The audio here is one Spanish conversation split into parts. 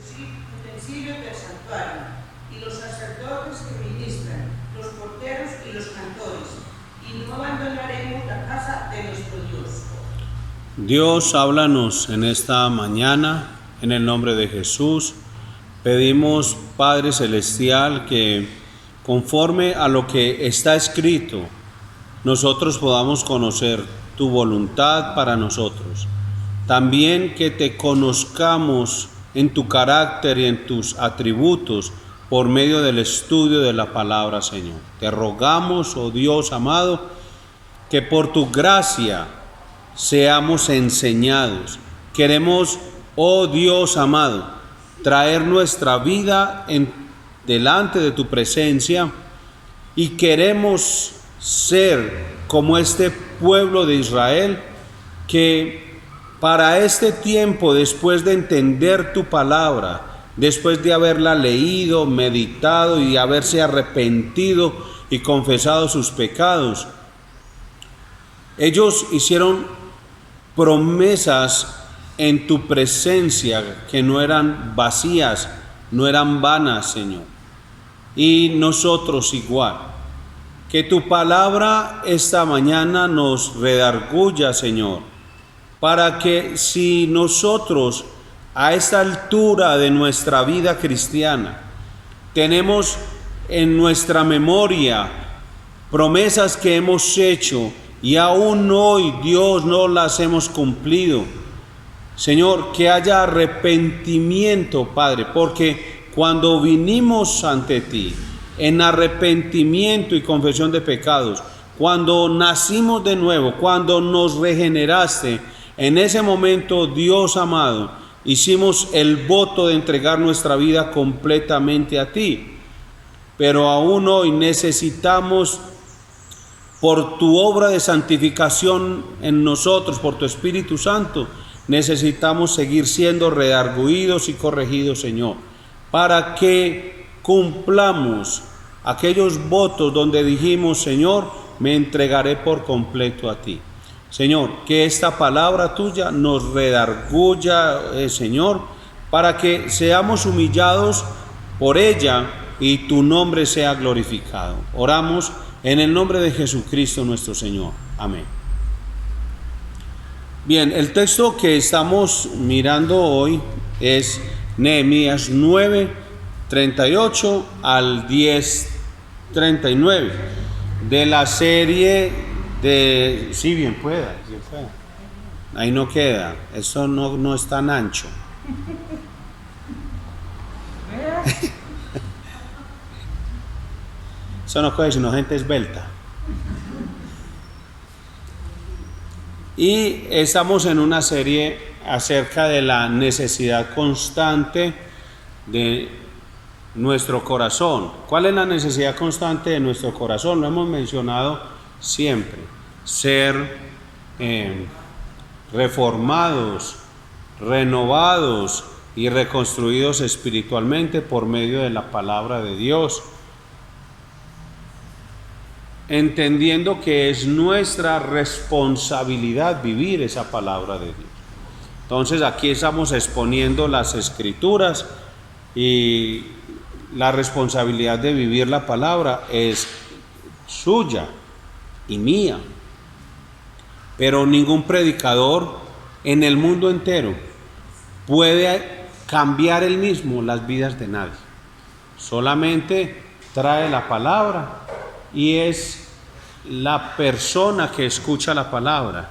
utensilios del santuario, y los sacerdotes que ministran, los porteros y los cantores, y no abandonaremos la casa de nuestro Dios. Dios, háblanos en esta mañana, en el nombre de Jesús. Pedimos, Padre Celestial, que conforme a lo que está escrito, nosotros podamos conocer tu voluntad para nosotros. También que te conozcamos en tu carácter y en tus atributos por medio del estudio de la palabra, Señor. Te rogamos, oh Dios amado, que por tu gracia seamos enseñados. Queremos, oh Dios amado, traer nuestra vida delante de tu presencia, y queremos ser como este pueblo de Israel que para este tiempo, después de entender tu palabra, después de haberla leído, meditado y haberse arrepentido y confesado sus pecados, ellos hicieron promesas en tu presencia que no eran vacías, no eran vanas, Señor. Y nosotros igual. Que tu palabra esta mañana nos redarguya, Señor, para que si nosotros a esta altura de nuestra vida cristiana tenemos en nuestra memoria promesas que hemos hecho y aún hoy, Dios, no las hemos cumplido, Señor, que haya arrepentimiento, Padre, porque cuando vinimos ante ti en arrepentimiento y confesión de pecados, cuando nacimos de nuevo, cuando nos regeneraste, en ese momento, Dios amado, hicimos el voto de entregar nuestra vida completamente a ti. Pero aún hoy necesitamos, por tu obra de santificación en nosotros, por tu Espíritu Santo, necesitamos seguir siendo redarguidos y corregidos, Señor, para que cumplamos aquellos votos donde dijimos, Señor, me entregaré por completo a ti. Señor, que esta palabra tuya nos redarguya, Señor, para que seamos humillados por ella y tu nombre sea glorificado. Oramos en el nombre de Jesucristo nuestro Señor. Amén. Bien, el texto que estamos mirando hoy es Nehemías 9, 38 al 10, 39, de la serie de... Sí, bien pueda. Ahí no queda, eso no es tan ancho. Eso no coge sino gente esbelta. Y estamos en una serie acerca de la necesidad constante de nuestro corazón. ¿Cuál es la necesidad constante de nuestro corazón? Lo hemos mencionado siempre. Ser reformados, renovados y reconstruidos espiritualmente por medio de la palabra de Dios, entendiendo que es nuestra responsabilidad vivir esa palabra de Dios. Entonces aquí estamos exponiendo las Escrituras y la responsabilidad de vivir la palabra es suya y mía. Pero ningún predicador en el mundo entero puede cambiar él mismo las vidas de nadie. Solamente trae la palabra y es la persona que escucha la palabra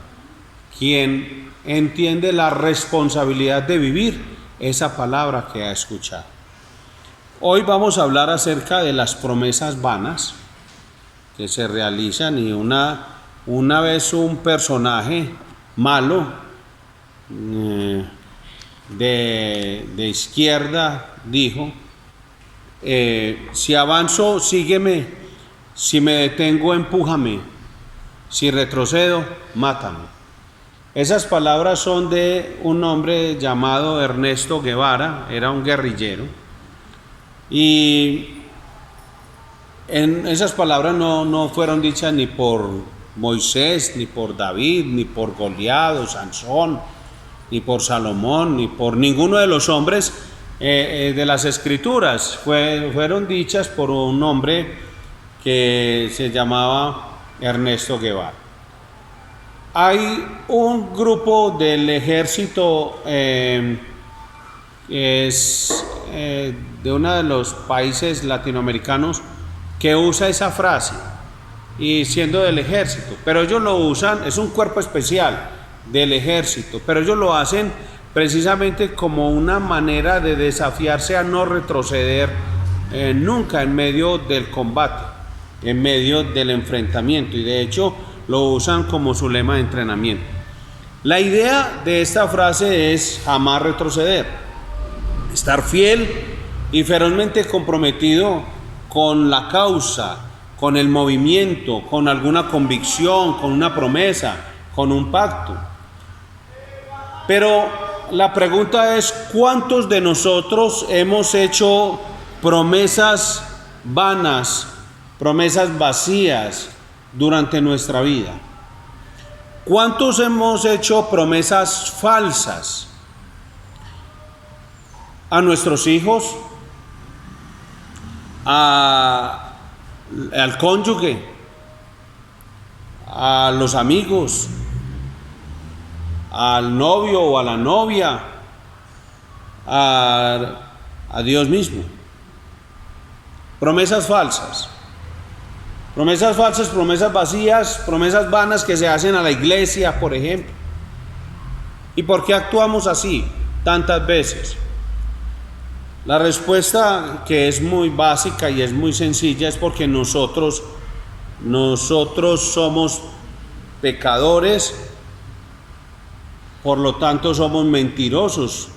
quien entiende la responsabilidad de vivir esa palabra que ha escuchado. Hoy vamos a hablar acerca de las promesas vanas que se realizan, y una vez un personaje malo de izquierda dijo, si avanzo, sígueme, si me detengo, empújame, si retrocedo, mátame. Esas palabras son de un hombre llamado Ernesto Guevara, era un guerrillero, y esas palabras no fueron dichas ni por Moisés, ni por David, ni por Goliat o Sansón, ni por Salomón, ni por ninguno de los hombres de las Escrituras fueron dichas por un hombre que se llamaba Ernesto Guevara. Hay un grupo del ejército de uno de los países latinoamericanos que usa esa frase, y siendo del ejército, pero ellos lo usan, es un cuerpo especial del ejército, pero ellos lo hacen precisamente como una manera de desafiarse a no retroceder nunca en medio del combate, en medio del enfrentamiento, y de hecho lo usan como su lema de entrenamiento. La idea de esta frase es jamás retroceder, estar fiel y ferozmente comprometido con la causa, con el movimiento, con alguna convicción, con una promesa, con un pacto. Pero la pregunta es, ¿cuántos de nosotros hemos hecho promesas vanas, promesas vacías durante nuestra vida? ¿Cuántos hemos hecho promesas falsas a nuestros hijos, al cónyuge, a los amigos, al novio o a la novia, a Dios mismo? Promesas falsas. Promesas falsas, promesas vacías, promesas vanas que se hacen a la iglesia, por ejemplo. ¿Y por qué actuamos así tantas veces? La respuesta, que es muy básica y es muy sencilla, es porque nosotros somos pecadores, por lo tanto somos mentirosos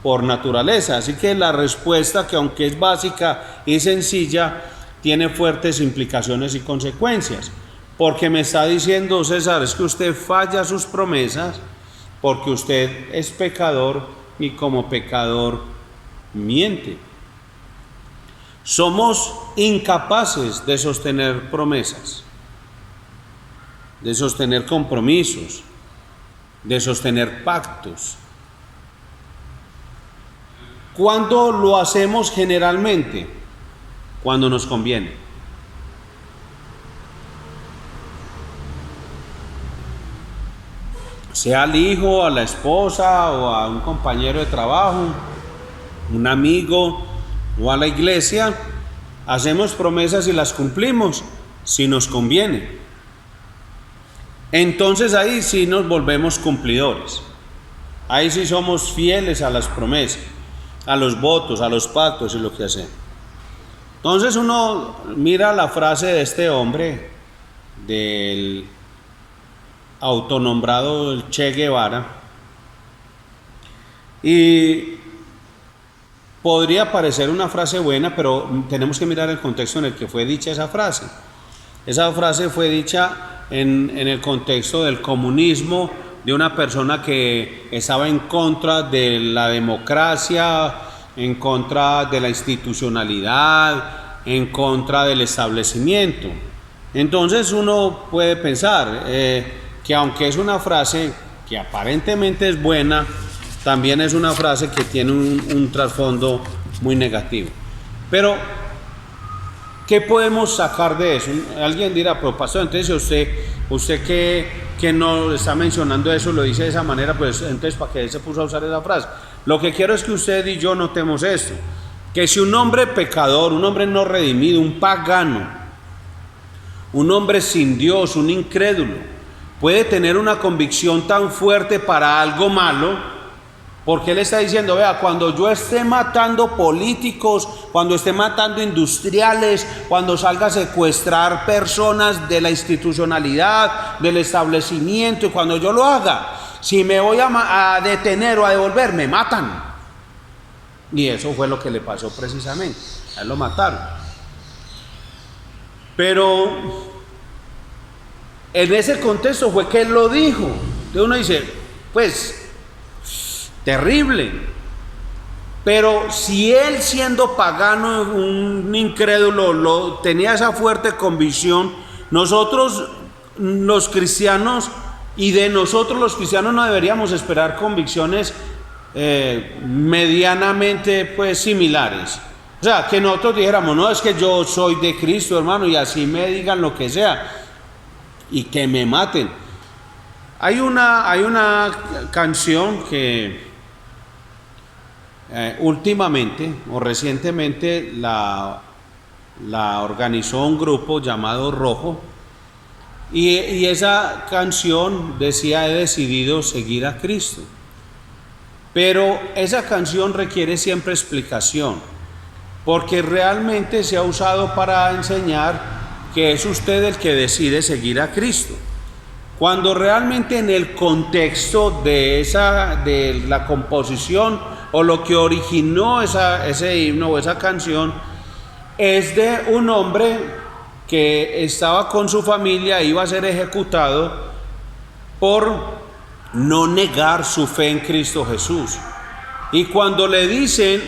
por naturaleza. Así que la respuesta, que aunque es básica y sencilla, tiene fuertes implicaciones y consecuencias, porque me está diciendo, César, es que usted falla sus promesas porque usted es pecador y como pecador miente. Somos incapaces de sostener promesas, de sostener compromisos, de sostener pactos. ¿Cuándo lo hacemos generalmente? Cuando nos conviene. Sea al hijo, a la esposa o a un compañero de trabajo, un amigo o a la iglesia, hacemos promesas y las cumplimos si nos conviene. Entonces ahí sí nos volvemos cumplidores. Ahí sí somos fieles a las promesas, a los votos, a los pactos y lo que hacemos. Entonces uno mira la frase de este hombre, del autonombrado Che Guevara, y podría parecer una frase buena, pero tenemos que mirar el contexto en el que fue dicha esa frase. Esa frase fue dicha en el contexto del comunismo, de una persona que estaba en contra de la democracia, en contra de la institucionalidad, en contra del establecimiento. Entonces uno puede pensar que aunque es una frase que aparentemente es buena, también es una frase que tiene un trasfondo muy negativo. Pero, ¿qué podemos sacar de eso? Alguien dirá, pero pastor, entonces usted que no está mencionando eso, lo dice de esa manera, pues entonces ¿para qué se puso a usar esa frase? Lo que quiero es que usted y yo notemos esto, que si un hombre pecador, un hombre no redimido, un pagano, un hombre sin Dios, un incrédulo, puede tener una convicción tan fuerte para algo malo, porque él está diciendo, vea, cuando yo esté matando políticos, cuando esté matando industriales, cuando salga a secuestrar personas de la institucionalidad, del establecimiento, y cuando yo lo haga, si me voy a detener o a devolver, me matan. Y eso fue lo que le pasó precisamente, a él lo mataron. Pero en ese contexto fue que él lo dijo. Entonces uno dice, pues, terrible. Pero si él, siendo pagano, un incrédulo, tenía esa fuerte convicción, nosotros los cristianos, y de nosotros los cristianos, no deberíamos esperar convicciones medianamente pues similares. O sea, que nosotros dijéramos, no, es que yo soy de Cristo, hermano, y así me digan lo que sea, y que me maten. Hay una canción que últimamente o recientemente la organizó un grupo llamado Rojo, y esa canción decía: he decidido seguir a Cristo. Pero esa canción requiere siempre explicación, porque realmente se ha usado para enseñar que es usted el que decide seguir a Cristo, cuando realmente en el contexto de la composición o lo que originó ese himno o esa canción es de un hombre que estaba con su familia e iba a ser ejecutado por no negar su fe en Cristo Jesús. Y cuando le dicen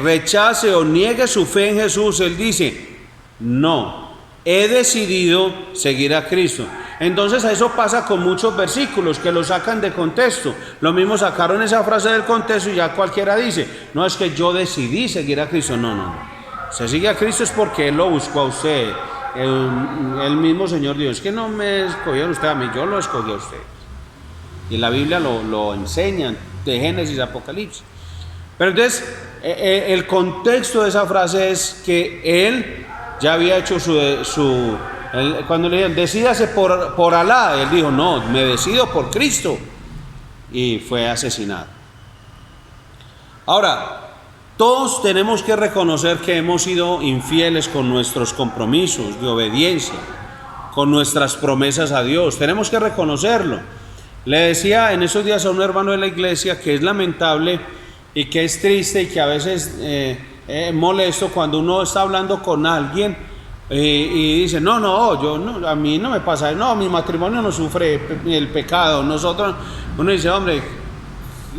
rechace o niegue su fe en Jesús, él dice: no, he decidido seguir a Cristo. Entonces eso pasa con muchos versículos que lo sacan de contexto. Lo mismo sacaron esa frase del contexto y ya cualquiera dice: no, es que yo decidí seguir a Cristo. No. Se sigue a Cristo es porque Él lo buscó a usted. El mismo Señor Dios, es que no me escogieron usted a mí, yo lo escogí a usted. Y la Biblia lo enseña de Génesis a Apocalipsis. Pero entonces el contexto de esa frase es que él ya había hecho cuando le dijeron decídase por Alá, él dijo: no, me decido por Cristo, y fue asesinado. Ahora, todos tenemos que reconocer que hemos sido infieles con nuestros compromisos de obediencia, con nuestras promesas a Dios. Tenemos que reconocerlo. Le decía en esos días a un hermano de la iglesia que es lamentable y que es triste y que a veces molesto cuando uno está hablando con alguien y dice: no, a mí no me pasa, no, mi matrimonio no sufre el pecado. Uno dice: hombre,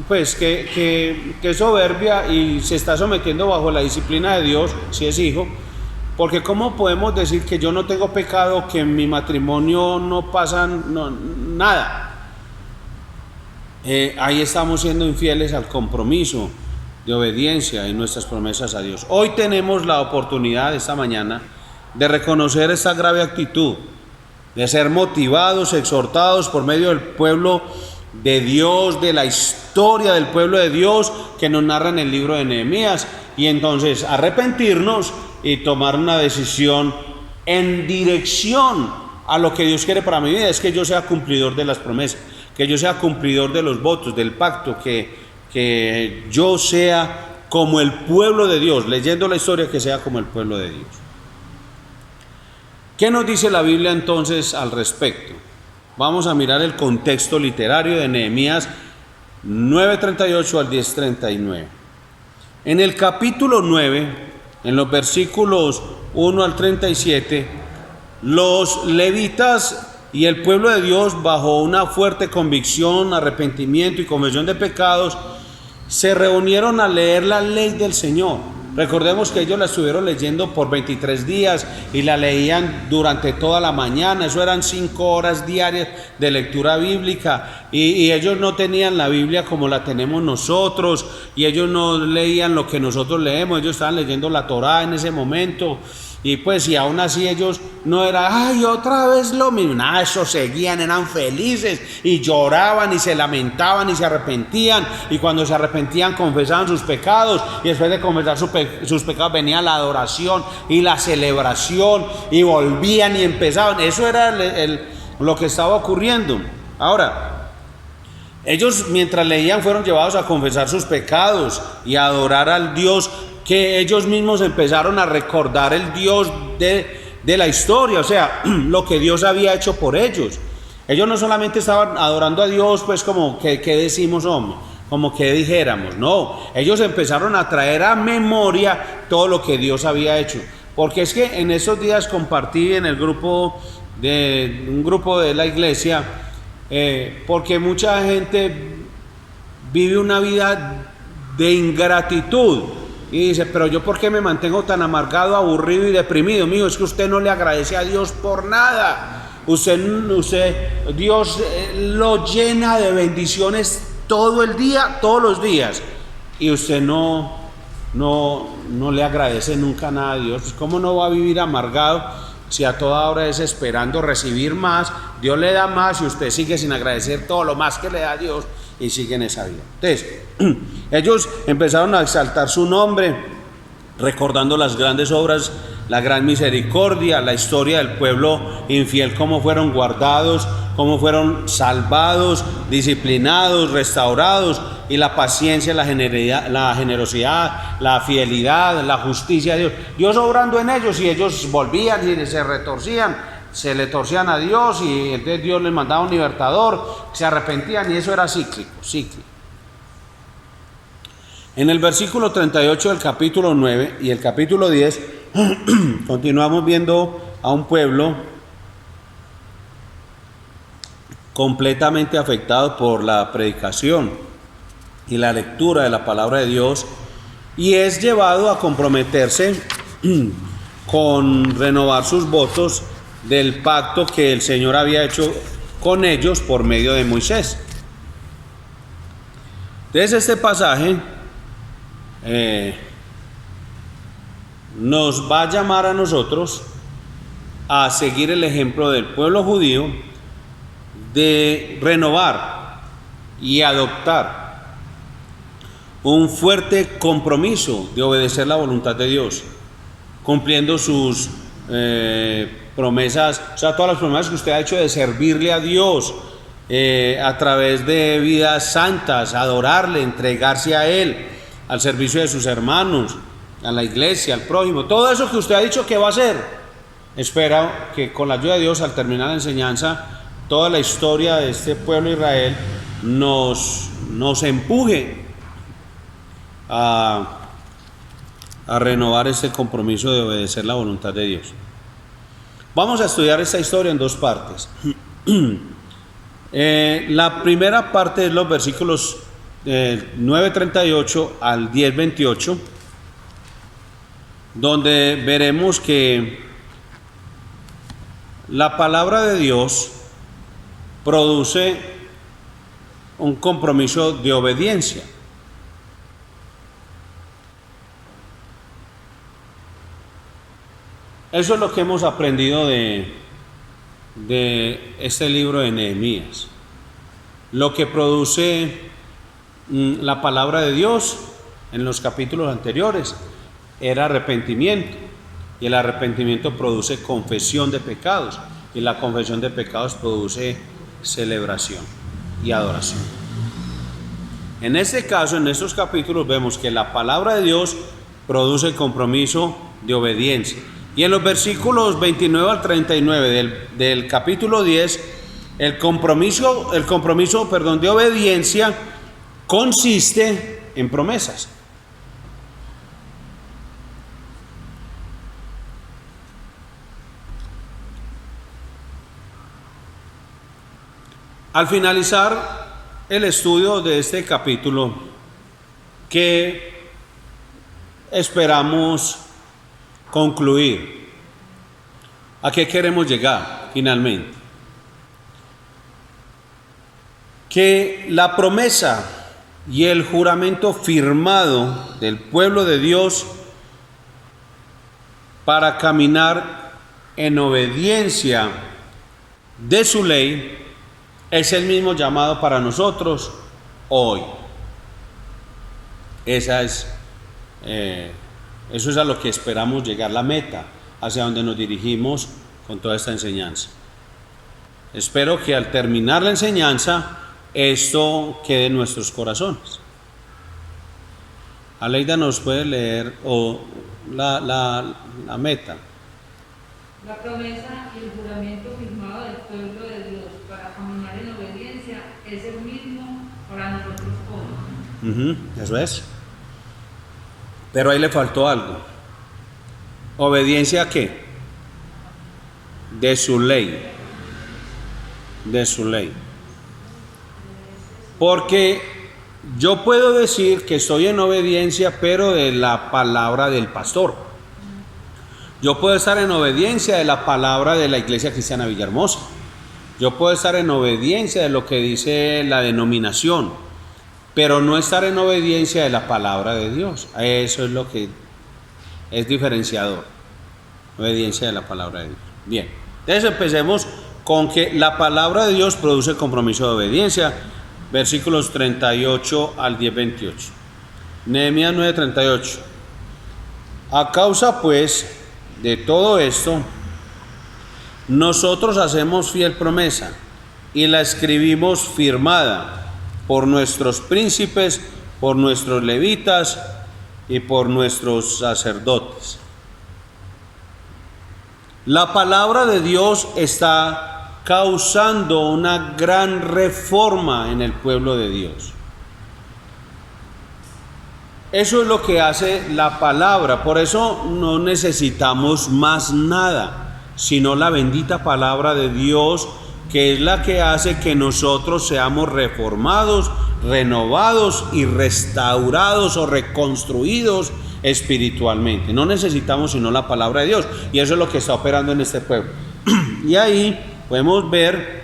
pues que soberbia, y se está sometiendo bajo la disciplina de Dios si es hijo, porque ¿cómo podemos decir que yo no tengo pecado, que en mi matrimonio no pasa nada? Ahí estamos siendo infieles al compromiso de obediencia y nuestras promesas a Dios. Hoy tenemos la oportunidad esta mañana de reconocer esta grave actitud, de ser motivados, exhortados por medio del pueblo de Dios, de la historia del pueblo de Dios que nos narra en el libro de Nehemías, y entonces arrepentirnos y tomar una decisión en dirección a lo que Dios quiere para mi vida. Es que yo sea cumplidor de las promesas, que yo sea cumplidor de los votos, del pacto, que yo sea como el pueblo de Dios, leyendo la historia, que sea como el pueblo de Dios. ¿Qué nos dice la Biblia entonces al respecto? Vamos a mirar el contexto literario de Nehemías 9:38 al 10:39. En el capítulo 9, en los versículos 1 al 37, los levitas y el pueblo de Dios, bajo una fuerte convicción, arrepentimiento y confesión de pecados, se reunieron a leer la ley del Señor. Recordemos que ellos la estuvieron leyendo por 23 días y la leían durante toda la mañana. Eso eran 5 horas diarias de lectura bíblica, y ellos no tenían la Biblia como la tenemos nosotros, y ellos no leían lo que nosotros leemos. Ellos estaban leyendo la Torá en ese momento. Y pues, y aún así ellos no era, ay, otra vez lo mismo. Nada, eso seguían, eran felices y lloraban y se lamentaban y se arrepentían. Y cuando se arrepentían, confesaban sus pecados. Y después de confesar sus pecados, venía la adoración y la celebración. Y volvían y empezaban. Eso era lo que estaba ocurriendo. Ahora, ellos mientras leían fueron llevados a confesar sus pecados y a adorar al Dios que ellos mismos empezaron a recordar, el Dios de la historia, o sea, lo que Dios había hecho por ellos. Ellos no solamente estaban adorando a Dios, pues como que decimos, hombre, como que dijéramos, no, ellos empezaron a traer a memoria todo lo que Dios había hecho. Porque es que en esos días compartí en un grupo de la iglesia, porque mucha gente vive una vida de ingratitud. Y dice, pero yo ¿por qué me mantengo tan amargado, aburrido y deprimido? Mijo, es que usted no le agradece a Dios por nada. Dios lo llena de bendiciones todo el día, todos los días, y usted no le agradece nunca nada a Dios, pues ¿cómo no va a vivir amargado si a toda hora es esperando recibir más? Dios le da más y usted sigue sin agradecer todo lo más que le da a Dios y sigue en esa vida. Entonces, ellos empezaron a exaltar su nombre, recordando las grandes obras, la gran misericordia, la historia del pueblo infiel, cómo fueron guardados, cómo fueron salvados, disciplinados, restaurados, y la paciencia, la generosidad, la fidelidad, la justicia de Dios. Dios obrando en ellos, y ellos volvían y se retorcían, se le torcían a Dios, y entonces Dios les mandaba un libertador, se arrepentían, y eso era cíclico. En el versículo 38 del capítulo 9 y el capítulo 10, continuamos viendo a un pueblo completamente afectado por la predicación y la lectura de la palabra de Dios, y es llevado a comprometerse con renovar sus votos del pacto que el Señor había hecho con ellos por medio de Moisés. Entonces este pasaje nos va a llamar a nosotros a seguir el ejemplo del pueblo judío de renovar y adoptar un fuerte compromiso de obedecer la voluntad de Dios, cumpliendo sus promesas, o sea, todas las promesas que usted ha hecho de servirle a Dios a través de vidas santas, adorarle, entregarse a Él, al servicio de sus hermanos, a la iglesia, al prójimo, todo eso que usted ha dicho que va a hacer. Espero que con la ayuda de Dios, al terminar la enseñanza, toda la historia de este pueblo de Israel nos empuje a renovar este compromiso de obedecer la voluntad de Dios. Vamos a estudiar esta historia en dos partes. La primera parte es los versículos 9:38 al 10:28, donde veremos que la palabra de Dios produce un compromiso de obediencia. Eso es lo que hemos aprendido de este libro de Nehemías. Lo que produce la palabra de Dios en los capítulos anteriores era arrepentimiento, y el arrepentimiento produce confesión de pecados, y la confesión de pecados produce celebración y adoración. En este caso, en estos capítulos, vemos que la palabra de Dios produce el compromiso de obediencia. Y en los versículos 29 al 39 del capítulo 10, el compromiso de obediencia consiste en promesas. Al finalizar el estudio de este capítulo, ¿qué esperamos concluir? ¿A qué queremos llegar finalmente? Que la promesa y el juramento firmado del pueblo de Dios para caminar en obediencia de su ley es el mismo llamado para nosotros hoy. Eso es a lo que esperamos llegar, la meta, hacia donde nos dirigimos con toda esta enseñanza. Espero que al terminar la enseñanza esto quede en nuestros corazones. Aleida nos puede leer la meta. La promesa y el juramento firmado del pueblo de Dios para caminar en obediencia es el mismo para nosotros hoy. Eso es. Pero ahí le faltó algo. ¿Obediencia a qué? De su ley. De su ley. Porque yo puedo decir que estoy en obediencia, pero de la palabra del pastor. Yo puedo estar en obediencia de la palabra de la Iglesia Cristiana Villahermosa. Yo puedo estar en obediencia de lo que dice la denominación. pero no estar en obediencia de la palabra de Dios. Eso es lo que es diferenciador, obediencia de la palabra de Dios. Bien, entonces empecemos con que la palabra de Dios produce compromiso de obediencia, versículos 38 al 10-28. Nehemías 9:38. A causa pues de todo esto, nosotros hacemos fiel promesa y la escribimos firmada por nuestros príncipes, por nuestros levitas y por nuestros sacerdotes. La palabra de Dios está causando una gran reforma en el pueblo de Dios. Eso es lo que hace la palabra. Por eso no necesitamos más nada, sino la bendita palabra de Dios, que es la que hace que nosotros seamos reformados, renovados y restaurados o reconstruidos espiritualmente. No necesitamos sino la palabra de Dios, y eso es lo que está operando en este pueblo. Y ahí podemos ver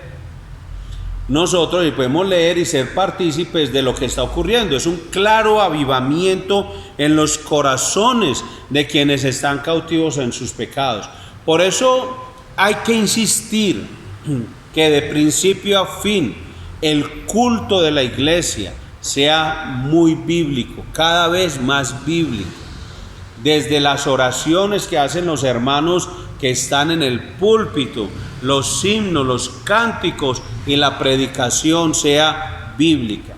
nosotros y podemos leer y ser partícipes de lo que está ocurriendo. Es un claro avivamiento en los corazones de quienes están cautivos en sus pecados. Por eso hay que insistir que de principio a fin el culto de la iglesia sea muy bíblico, cada vez más bíblico. Desde las oraciones que hacen los hermanos que están en el púlpito, los himnos, los cánticos y la predicación sea bíblica,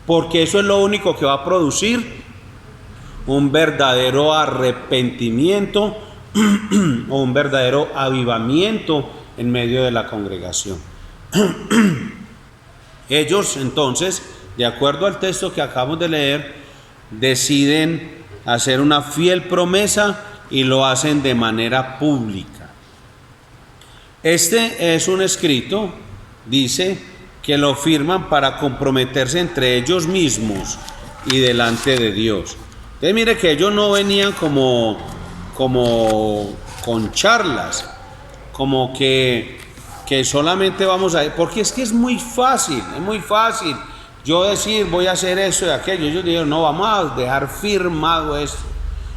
porque eso es lo único que va a producir un verdadero arrepentimiento o un verdadero avivamiento en medio de la congregación. Ellos entonces, de acuerdo al texto que acabamos de leer, deciden hacer una fiel promesa y lo hacen de manera pública. Este es un escrito, dice, que lo firman para comprometerse entre ellos mismos y delante de Dios. Entonces mire que ellos no venían como con charlas, como que solamente vamos a... Porque es que es muy fácil yo decir voy a hacer eso y aquello. Ellos dijeron, no, vamos a dejar firmado esto.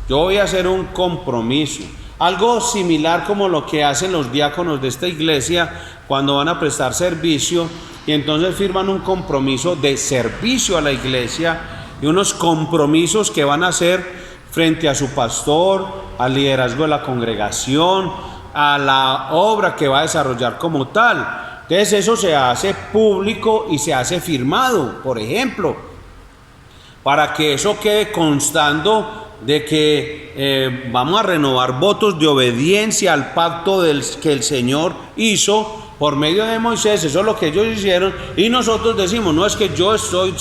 Yo voy a hacer un compromiso. Algo similar como lo que hacen los diáconos de esta iglesia cuando van a prestar servicio, y entonces firman un compromiso de servicio a la iglesia y unos compromisos que van a hacer frente a su pastor, al liderazgo de la congregación, a la obra que va a desarrollar como tal. Entonces eso se hace público y se hace firmado, por ejemplo, para que eso quede constando de que vamos a renovar votos de obediencia al pacto que el Señor hizo por medio de Moisés. Eso es lo que ellos hicieron, y nosotros decimos, no es que yo estoy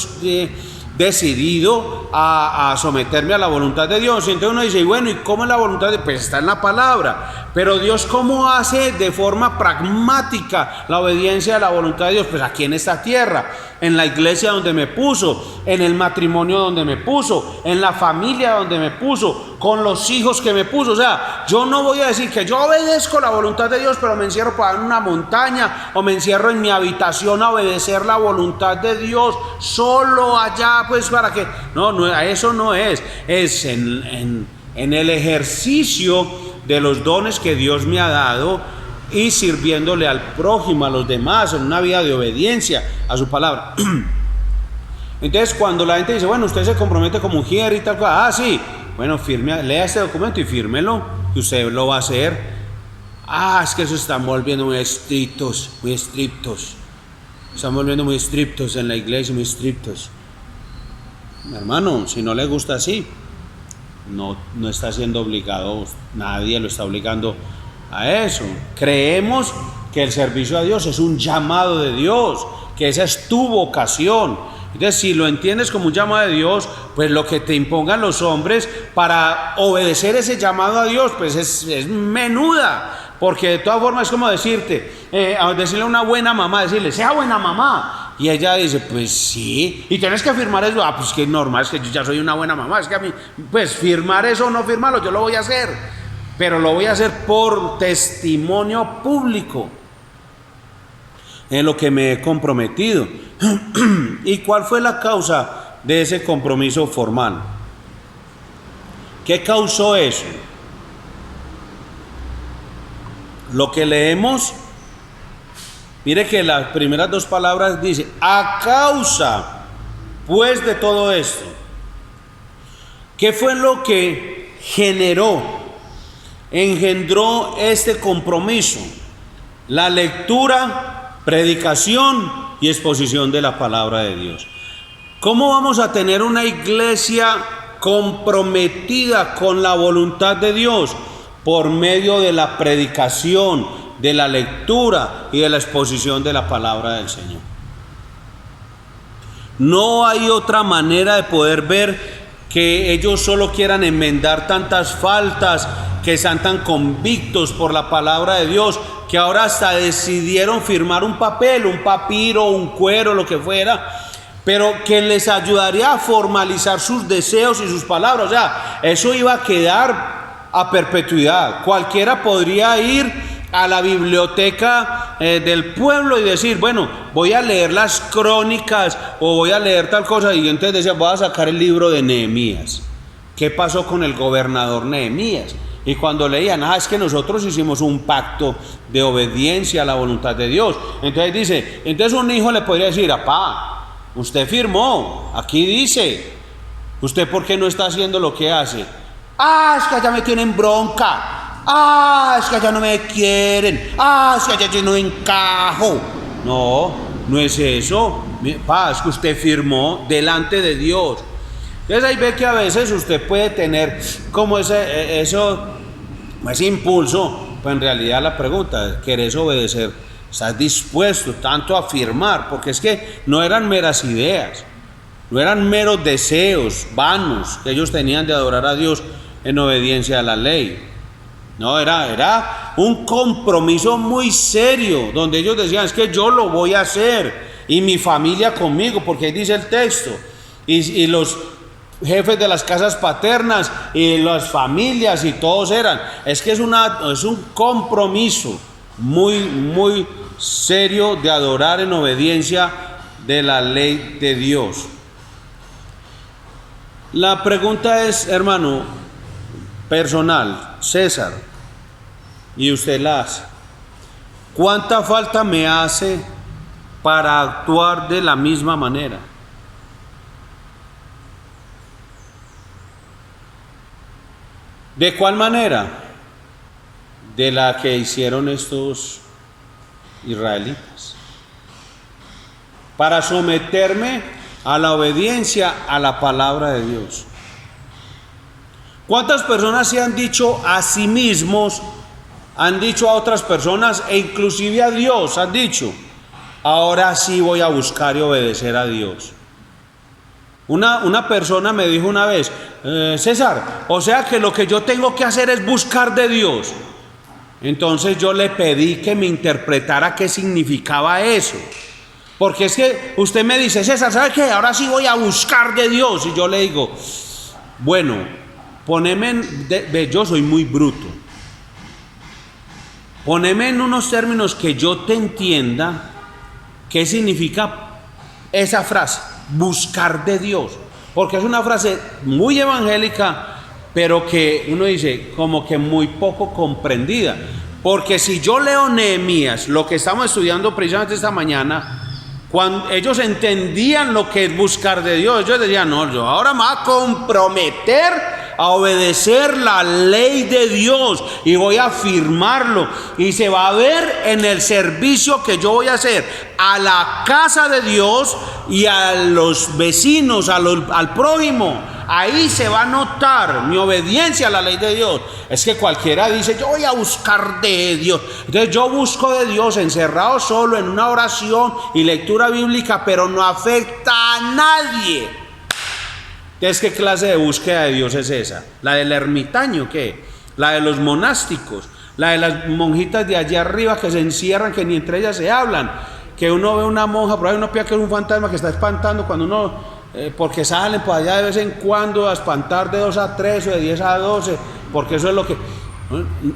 decidido a someterme a la voluntad de Dios. Y entonces uno dice, bueno, ¿y cómo es la voluntad de Dios? Pues está en la palabra. Pero Dios, ¿cómo hace de forma pragmática la obediencia a la voluntad de Dios? Pues aquí en esta tierra, en la iglesia donde me puso, en el matrimonio donde me puso, en la familia donde me puso, con los hijos que me puso. O sea, yo no voy a decir que yo obedezco la voluntad de Dios, pero me encierro para una montaña, o me encierro en mi habitación a obedecer la voluntad de Dios solo allá, pues para que... No, eso no es en el ejercicio de los dones que Dios me ha dado y sirviéndole al prójimo, a los demás, en una vida de obediencia a su palabra. Entonces, cuando la gente dice, bueno, usted se compromete como mujer y tal cosa, sí, bueno, lea este documento y fírmelo, que usted lo va a hacer. Es que eso se están volviendo muy estrictos, están volviendo muy estrictos en la iglesia, muy estrictos. Hermano, si no le gusta así, no está siendo obligado, nadie lo está obligando a eso. Creemos que el servicio a Dios es un llamado de Dios, que esa es tu vocación. Entonces, si lo entiendes como un llamado de Dios, pues lo que te impongan los hombres para obedecer ese llamado a Dios, pues es menuda, porque de todas formas es como decirle a una buena mamá, decirle, sea buena mamá. Y ella dice, pues sí, y tienes que firmar eso. Pues que es normal, es que yo ya soy una buena mamá, es que a mí, pues firmar eso o no firmarlo, yo lo voy a hacer, pero lo voy a hacer por testimonio público. en lo que me he comprometido. ¿Y cuál fue la causa de ese compromiso formal? ¿Qué causó eso? Lo que leemos, mire que las primeras dos palabras dice, a causa pues de todo esto. ¿Qué fue lo que engendró este compromiso? La lectura, predicación y exposición de la palabra de Dios. ¿Cómo vamos a tener una iglesia comprometida con la voluntad de Dios? Por medio de la predicación, de la lectura y de la exposición de la palabra del Señor. No hay otra manera de poder ver que ellos solo quieran enmendar tantas faltas, que están tan convictos por la palabra de Dios, que ahora hasta decidieron firmar un papel, un papiro, un cuero, lo que fuera, pero que les ayudaría a formalizar sus deseos y sus palabras. O sea, eso iba a quedar a perpetuidad. Cualquiera podría ir a la biblioteca del pueblo y decir, bueno, voy a leer las crónicas o voy a leer tal cosa, y entonces decía, voy a sacar el libro de Nehemías. ¿Qué pasó con el gobernador Nehemías? Y cuando leían, es que nosotros hicimos un pacto de obediencia a la voluntad de Dios. Entonces dice, entonces un hijo le podría decir, papá, usted firmó, aquí dice, ¿usted por qué no está haciendo lo que hace? Es que allá me tienen bronca. Es que allá no me quieren. Es que allá yo no encajo. No, no es eso. Es que usted firmó delante de Dios. Entonces ahí ve que a veces usted puede tener como ese impulso, pero en realidad la pregunta, ¿querés obedecer? ¿Estás dispuesto tanto a firmar? Porque es que no eran meras ideas, no eran meros deseos vanos que ellos tenían de adorar a Dios en obediencia a la ley. No, era un compromiso muy serio, donde ellos decían, es que yo lo voy a hacer, y mi familia conmigo, porque ahí dice el texto, y los jefes de las casas paternas y las familias, y todos eran. Es que es un compromiso muy, muy serio de adorar en obediencia de la ley de Dios. La pregunta es, hermano, personal, César, y usted la hace. ¿Cuánta falta me hace para actuar de la misma manera? ¿De cuál manera? De la que hicieron estos israelitas, para someterme a la obediencia a la palabra de Dios. ¿Cuántas personas se han dicho a sí mismos, han dicho a otras personas e inclusive a Dios, han dicho, ahora sí voy a buscar y obedecer a Dios? Una persona me dijo una vez, César, o sea que lo que yo tengo que hacer es buscar de Dios. Entonces yo le pedí que me interpretara qué significaba eso. Porque es que usted me dice, César, ¿sabe qué? Ahora sí voy a buscar de Dios. Y yo le digo, bueno, yo soy muy bruto. Poneme en unos términos que yo te entienda qué significa esa frase, buscar de Dios. Porque es una frase muy evangélica, pero que uno dice como que muy poco comprendida. Porque si yo leo Nehemías, lo que estamos estudiando precisamente esta mañana, cuando ellos entendían lo que es buscar de Dios, ellos decían, no, yo ahora me voy a comprometer a obedecer la ley de Dios y voy a firmarlo, y se va a ver en el servicio que yo voy a hacer a la casa de Dios y a los vecinos, al prójimo. Ahí se va a notar mi obediencia a la ley de Dios. Es que cualquiera dice, yo voy a buscar de Dios. Entonces yo busco de Dios encerrado solo en una oración y lectura bíblica, pero no afecta a nadie. Entonces, ¿qué clase de búsqueda de Dios es esa? ¿La del ermitaño qué? ¿La de los monásticos? ¿La de las monjitas de allá arriba que se encierran, que ni entre ellas se hablan? Que uno ve una monja, por ahí uno piensa que es un fantasma que está espantando cuando uno... porque salen por allá de vez en cuando a espantar de 2 a 3 o de 10 a 12, porque eso es lo que...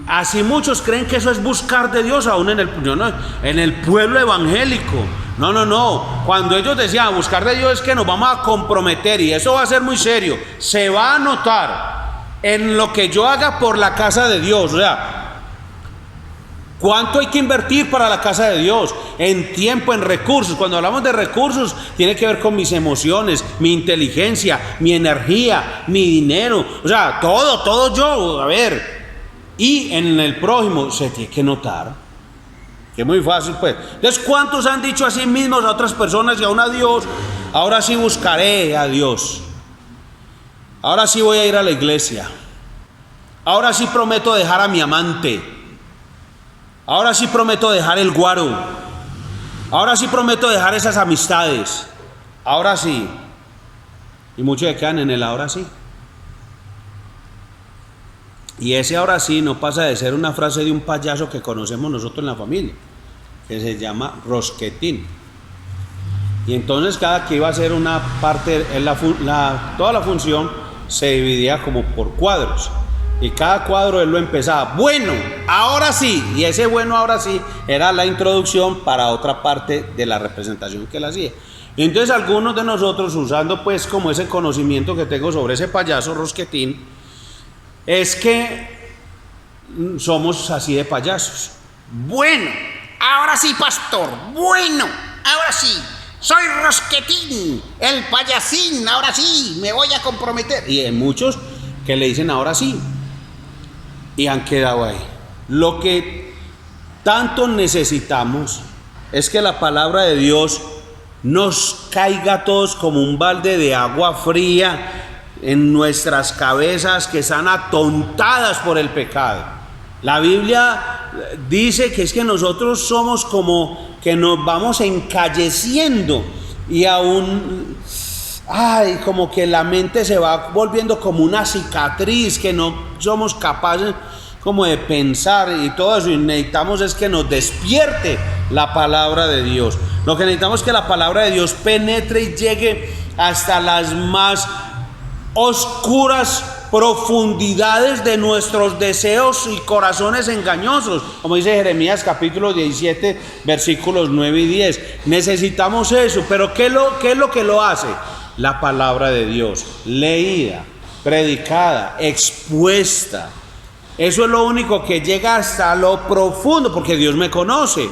Así muchos creen que eso es buscar de Dios, aún en el pueblo evangélico. No. Cuando ellos decían buscar de Dios es que nos vamos a comprometer y eso va a ser muy serio. Se va a notar en lo que yo haga por la casa de Dios. O sea, ¿cuánto hay que invertir para la casa de Dios? En tiempo, en recursos. Cuando hablamos de recursos, tiene que ver con mis emociones, mi inteligencia, mi energía, mi dinero. O sea, todo yo. A ver. Y en el prójimo se tiene que notar. Que es muy fácil, pues. Entonces, ¿cuántos han dicho a sí mismos, a otras personas y aún a Dios? Ahora sí buscaré a Dios. Ahora sí voy a ir a la iglesia. Ahora sí prometo dejar a mi amante. Ahora sí prometo dejar el guaro. Ahora sí prometo dejar esas amistades. Ahora sí. Y muchos se quedan en el ahora sí. Y ese ahora sí no pasa de ser una frase de un payaso que conocemos nosotros en la familia, que se llama rosquetín. Y entonces cada que iba a hacer una parte, toda la función se dividía como por cuadros. Y cada cuadro él lo empezaba, bueno, ahora sí. Y ese bueno, ahora sí, era la introducción para otra parte de la representación que él hacía. Entonces algunos de nosotros, usando pues como ese conocimiento que tengo sobre ese payaso rosquetín, es que somos así de payasos. Bueno, ahora sí, pastor. Bueno, ahora sí. Soy Rosquetín, el payasín. Ahora sí, me voy a comprometer. Y hay muchos que le dicen ahora sí. Y han quedado ahí. Lo que tanto necesitamos es que la palabra de Dios nos caiga a todos como un balde de agua fría en nuestras cabezas que están atontadas por el pecado. La Biblia dice que es que nosotros somos como que nos vamos encalleciendo y aún como que la mente se va volviendo como una cicatriz que no somos capaces como de pensar y todo eso, y necesitamos es que nos despierte la palabra de Dios. Lo que necesitamos es que la palabra de Dios penetre y llegue hasta las más oscuras profundidades de nuestros deseos y corazones engañosos, como dice Jeremías capítulo 17 versículos 9 y 10. Necesitamos eso, pero ¿qué es lo que lo hace? La palabra de Dios, leída, predicada, expuesta. Eso es lo único que llega hasta lo profundo, porque Dios me conoce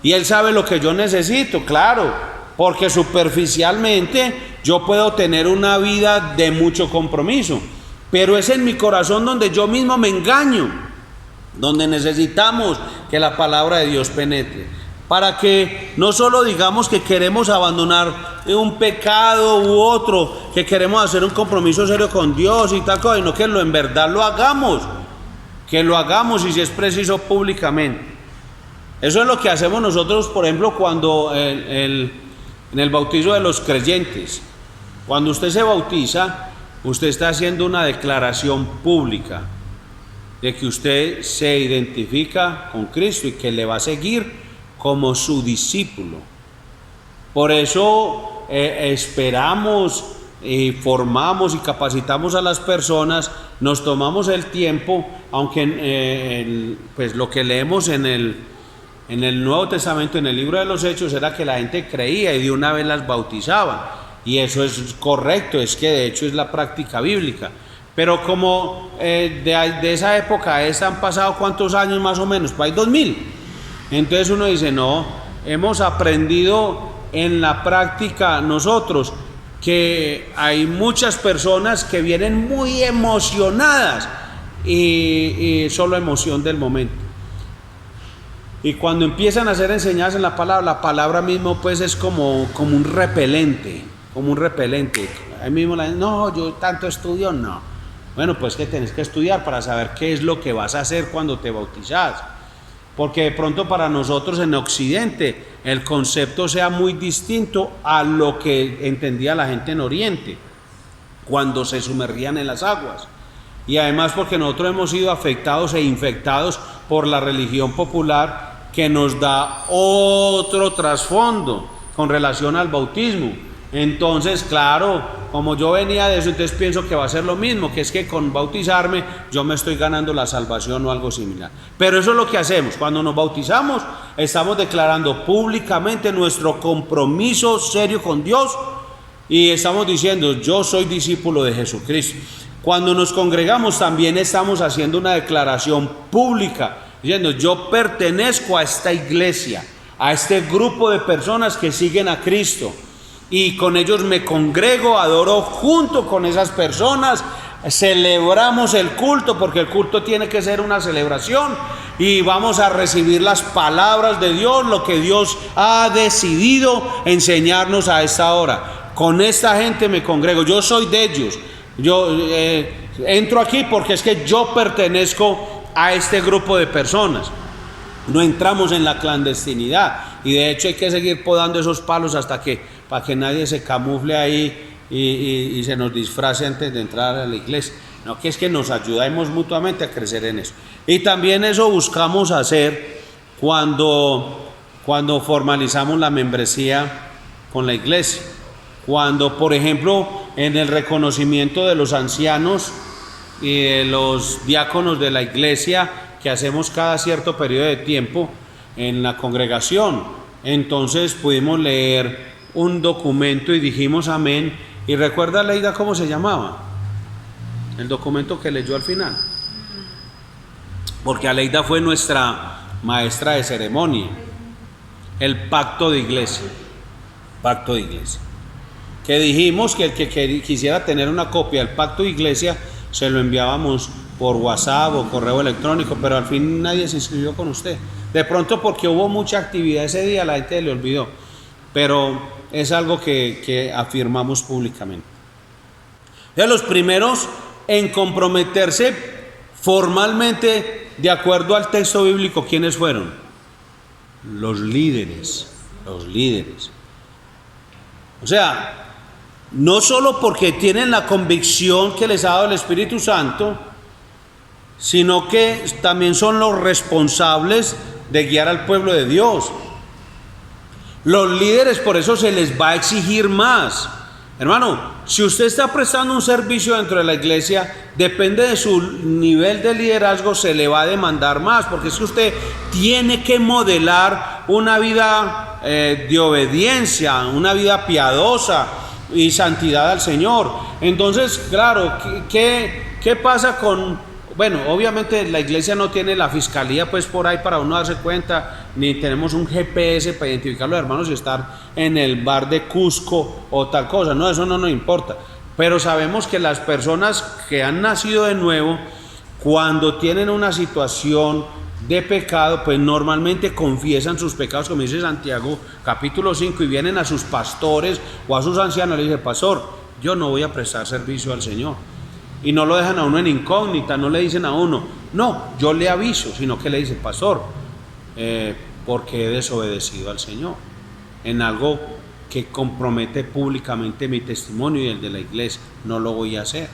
y Él sabe lo que yo necesito, claro, porque superficialmente yo puedo tener una vida de mucho compromiso, pero es en mi corazón donde yo mismo me engaño, donde necesitamos que la palabra de Dios penetre, para que no solo digamos que queremos abandonar un pecado u otro, que queremos hacer un compromiso serio con Dios y tal cosa, sino que en verdad lo hagamos, y si es preciso públicamente. Eso es lo que hacemos nosotros, por ejemplo, cuando en el bautizo de los creyentes. Cuando usted se bautiza, usted está haciendo una declaración pública de que usted se identifica con Cristo y que le va a seguir como su discípulo. Por eso esperamos y formamos y capacitamos a las personas, nos tomamos el tiempo, aunque pues lo que leemos en el Nuevo Testamento, en el libro de los Hechos, era que la gente creía y de una vez las bautizaban. Y eso es correcto, es que de hecho es la práctica bíblica. Pero como de esa época a esta han pasado ¿cuántos años más o menos? Pues hay 2000. Entonces uno dice, no, hemos aprendido en la práctica nosotros que hay muchas personas que vienen muy emocionadas y solo emoción del momento. Y cuando empiezan a ser enseñadas en la palabra mismo pues es como un repelente, Ahí mismo no, yo tanto estudio, no. Bueno, pues que tienes que estudiar para saber qué es lo que vas a hacer cuando te bautizas. Porque de pronto para nosotros en Occidente el concepto sea muy distinto a lo que entendía la gente en Oriente cuando se sumergían en las aguas. Y además porque nosotros hemos sido afectados e infectados por la religión popular que nos da otro trasfondo con relación al bautismo. Entonces, claro, como yo venía de eso, entonces pienso que va a ser lo mismo, que es que con bautizarme yo me estoy ganando la salvación o algo similar. Pero eso es lo que hacemos. Cuando nos bautizamos, estamos declarando públicamente nuestro compromiso serio con Dios y estamos diciendo, yo soy discípulo de Jesucristo. Cuando nos congregamos también estamos haciendo una declaración pública, diciendo, yo pertenezco a esta iglesia, a este grupo de personas que siguen a Cristo. Y con ellos me congrego, adoro junto con esas personas, celebramos el culto, porque el culto tiene que ser una celebración, y vamos a recibir las palabras de Dios, lo que Dios ha decidido enseñarnos a esta hora. Con esta gente me congrego, yo soy de ellos, yo entro aquí porque es que yo pertenezco a este grupo de personas. No entramos en la clandestinidad, y de hecho hay que seguir podando esos palos para que nadie se camufle ahí y se nos disfrace antes de entrar a la iglesia. No, que es que nos ayudemos mutuamente a crecer en eso. Y también eso buscamos hacer cuando formalizamos la membresía con la iglesia. Cuando, por ejemplo, en el reconocimiento de los ancianos y de los diáconos de la iglesia, que hacemos cada cierto periodo de tiempo en la congregación, entonces pudimos leer un documento y dijimos amén. ¿Y recuerda, Leida, cómo se llamaba el documento que leyó al final? Porque Aleida fue nuestra maestra de ceremonia. El pacto de iglesia. Pacto de iglesia. Que dijimos que el que quisiera tener una copia del pacto de iglesia se lo enviábamos por WhatsApp o correo electrónico, pero al fin nadie se inscribió con usted. De pronto porque hubo mucha actividad ese día, la gente le olvidó, pero es algo que afirmamos públicamente. De los primeros en comprometerse formalmente de acuerdo al texto bíblico, ¿quiénes fueron? Los líderes. O sea, no solo porque tienen la convicción que les ha dado el Espíritu Santo, sino que también son los responsables de guiar al pueblo de Dios. Los líderes, por eso se les va a exigir más. Hermano, si usted está prestando un servicio dentro de la iglesia, depende de su nivel de liderazgo, se le va a demandar más, porque es que usted tiene que modelar una vida de obediencia, una vida piadosa y santidad al Señor. Entonces, claro, ¿qué pasa con...? Bueno, obviamente la iglesia no tiene la fiscalía pues por ahí para uno darse cuenta, ni tenemos un GPS para identificar a los hermanos y estar en el bar de Cusco o tal cosa. No, eso no nos importa. Pero sabemos que las personas que han nacido de nuevo, cuando tienen una situación de pecado, pues normalmente confiesan sus pecados, como dice Santiago capítulo 5, y vienen a sus pastores o a sus ancianos y le dicen, pastor, yo no voy a prestar servicio al Señor. Y no lo dejan a uno en incógnita, no le dicen a uno, no, yo le aviso, sino que le dicen, pastor, porque he desobedecido al Señor en algo que compromete públicamente mi testimonio y el de la iglesia, no lo voy a hacer.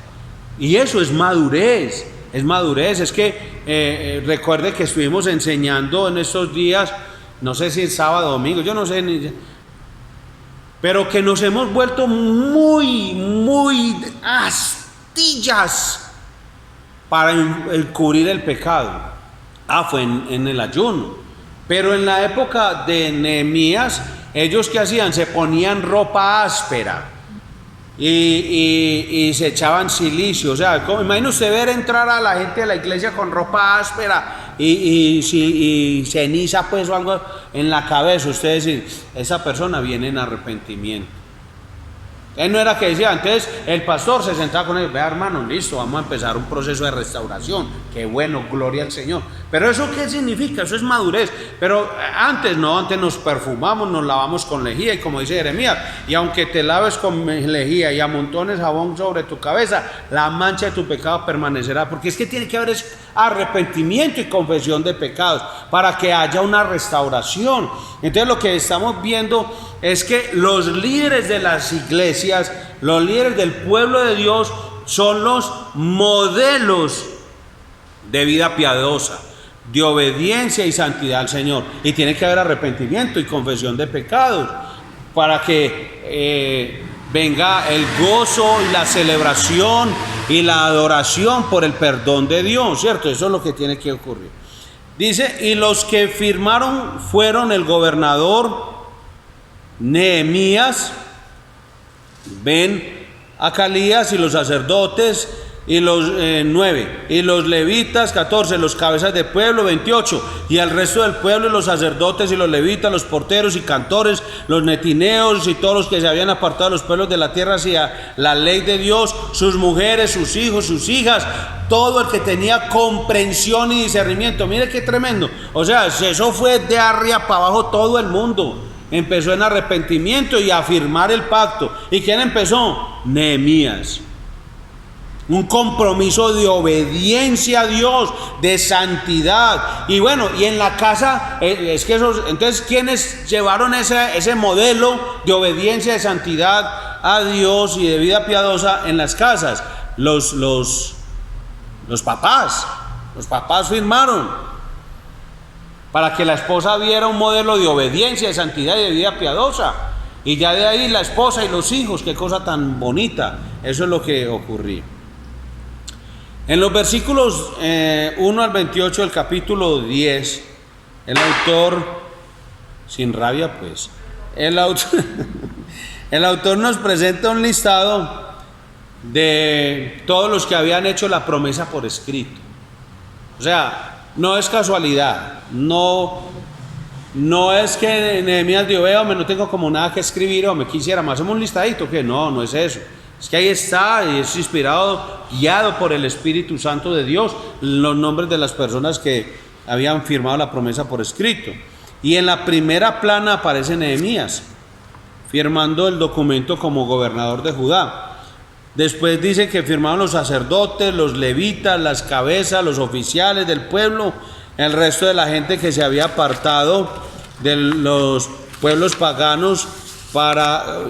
Y eso es madurez, es que recuerde que estuvimos enseñando en estos días, no sé si el sábado o domingo, yo no sé, pero que nos hemos vuelto muy astillas para encubrir el pecado. Fue en el ayuno. Pero en la época de Nehemías, ellos ¿qué hacían? Se ponían ropa áspera y se echaban silicio. O sea, imagina usted ver entrar a la gente de la iglesia con ropa áspera y ceniza pues o algo en la cabeza. Usted decir, esa persona viene en arrepentimiento. Él no era que decía, entonces el pastor se sentaba con él, vea hermano, listo, vamos a empezar un proceso de restauración, qué bueno, gloria al Señor. Pero eso ¿qué significa? Eso es madurez. Pero antes nos perfumamos, nos lavamos con lejía, y como dice Jeremías, y aunque te laves con lejía y amontones jabón sobre tu cabeza, la mancha de tu pecado permanecerá, porque es que tiene que haber arrepentimiento y confesión de pecados para que haya una restauración. Entonces lo que estamos viendo es que los líderes de las iglesias, los líderes del pueblo de Dios son los modelos de vida piadosa, de obediencia y santidad al Señor. Y tiene que haber arrepentimiento y confesión de pecados. para que venga el gozo y la celebración y la adoración por el perdón de Dios, ¿cierto? Eso es lo que tiene que ocurrir. Dice, y los que firmaron fueron el gobernador Nehemías, Ben Acalías, y los sacerdotes, y los 9, y los levitas 14, los cabezas de pueblo 28, y el resto del pueblo, y los sacerdotes y los levitas, los porteros y cantores, los netineos y todos los que se habían apartado de los pueblos de la tierra hacia la ley de Dios, sus mujeres, sus hijos, sus hijas, todo el que tenía comprensión y discernimiento. Mire qué tremendo. O sea, eso fue de arriba para abajo, todo el mundo empezó en arrepentimiento y a firmar el pacto. ¿Y quién empezó? Nehemías. Un compromiso de obediencia a Dios, de santidad. Y bueno, y en la casa, es que esos, entonces, ¿quiénes llevaron ese modelo de obediencia, de santidad a Dios y de vida piadosa en las casas? Los papás. Los papás firmaron para que la esposa viera un modelo de obediencia, de santidad y de vida piadosa. Y ya de ahí la esposa y los hijos, qué cosa tan bonita. Eso es lo que ocurría. En los versículos 1 al 28 del capítulo 10, el autor, sin rabia pues, el autor nos presenta un listado de todos los que habían hecho la promesa por escrito. O sea, no es casualidad, no es que Nehemías dijo, no tengo como nada que escribir o me quisiera más, hacemos un listadito, que no es eso. Es que ahí está, y es inspirado, guiado por el Espíritu Santo de Dios, los nombres de las personas que habían firmado la promesa por escrito. Y en la primera plana aparece Nehemías, firmando el documento como gobernador de Judá. Después dice que firmaron los sacerdotes, los levitas, las cabezas, los oficiales del pueblo, el resto de la gente que se había apartado de los pueblos paganos.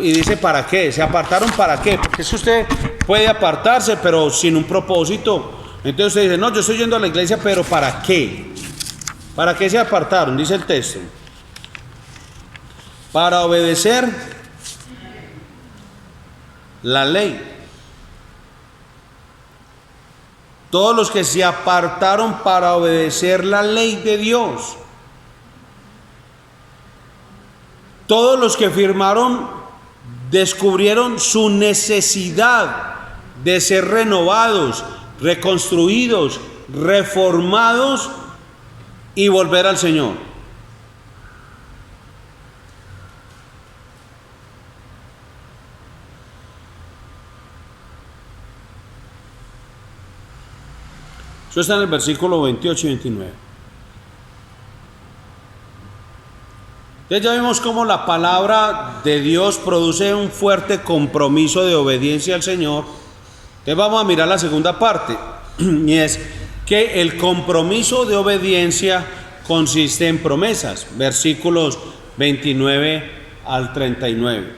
Y dice, ¿para qué? ¿Se apartaron para qué? Porque si usted puede apartarse, pero sin un propósito. Entonces usted dice, no, yo estoy yendo a la iglesia, pero ¿para qué? ¿Para qué se apartaron? Dice el texto. Para obedecer la ley. Todos los que se apartaron para obedecer la ley de Dios. Todos los que firmaron descubrieron su necesidad de ser renovados, reconstruidos, reformados y volver al Señor. Eso está en el versículo 28 y 29. Entonces ya vimos cómo la palabra de Dios produce un fuerte compromiso de obediencia al Señor. Entonces vamos a mirar la segunda parte, y es que el compromiso de obediencia consiste en promesas, versículos 29 al 39.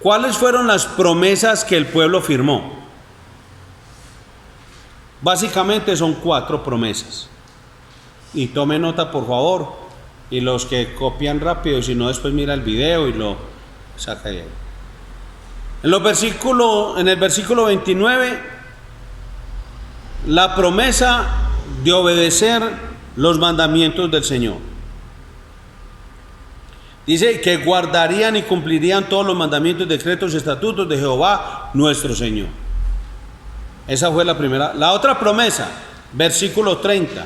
¿Cuáles fueron las promesas que el pueblo firmó? Básicamente son 4 promesas. Y tome nota, por favor, y los que copian rápido, si no después mira el video y lo saca de ahí. En el versículo 29, la promesa de obedecer los mandamientos del Señor. Dice que guardarían y cumplirían todos los mandamientos, decretos y estatutos de Jehová nuestro Señor. Esa fue la primera. La otra promesa, versículo 30.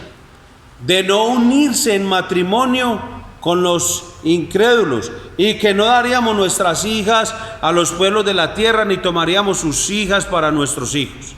De no unirse en matrimonio con los incrédulos, y que no daríamos nuestras hijas a los pueblos de la tierra, ni tomaríamos sus hijas para nuestros hijos.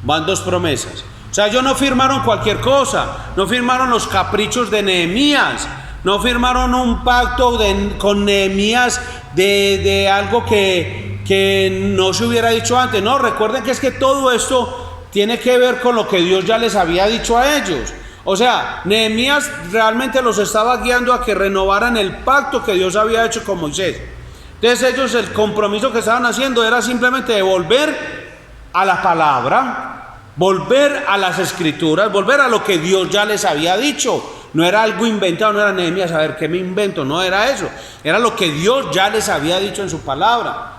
Van 2 promesas. O sea, ellos no firmaron cualquier cosa, no firmaron los caprichos de Nehemías, no firmaron un pacto con Nehemías de algo que no se hubiera dicho antes. No, recuerden que es que todo esto tiene que ver con lo que Dios ya les había dicho a ellos. O sea, Nehemías realmente los estaba guiando a que renovaran el pacto que Dios había hecho con Moisés. Entonces ellos, el compromiso que estaban haciendo era simplemente de volver a la palabra, volver a las escrituras, volver a lo que Dios ya les había dicho. no era algo inventado, no era Nehemías, a ver qué me invento, no era eso, era lo que Dios ya les había dicho en su palabra.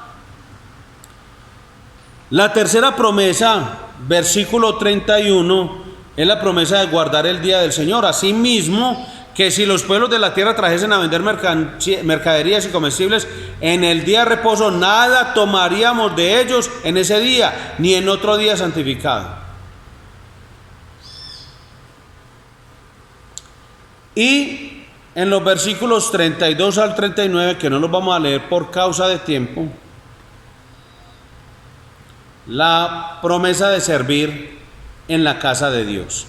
La tercera promesa, versículo 31, es la promesa de guardar el día del Señor. Asimismo, que si los pueblos de la tierra trajesen a vender mercaderías y comestibles en el día de reposo, nada tomaríamos de ellos en ese día, ni en otro día santificado. Y en los versículos 32 al 39, que no los vamos a leer por causa de tiempo, la promesa de servir en la casa de Dios.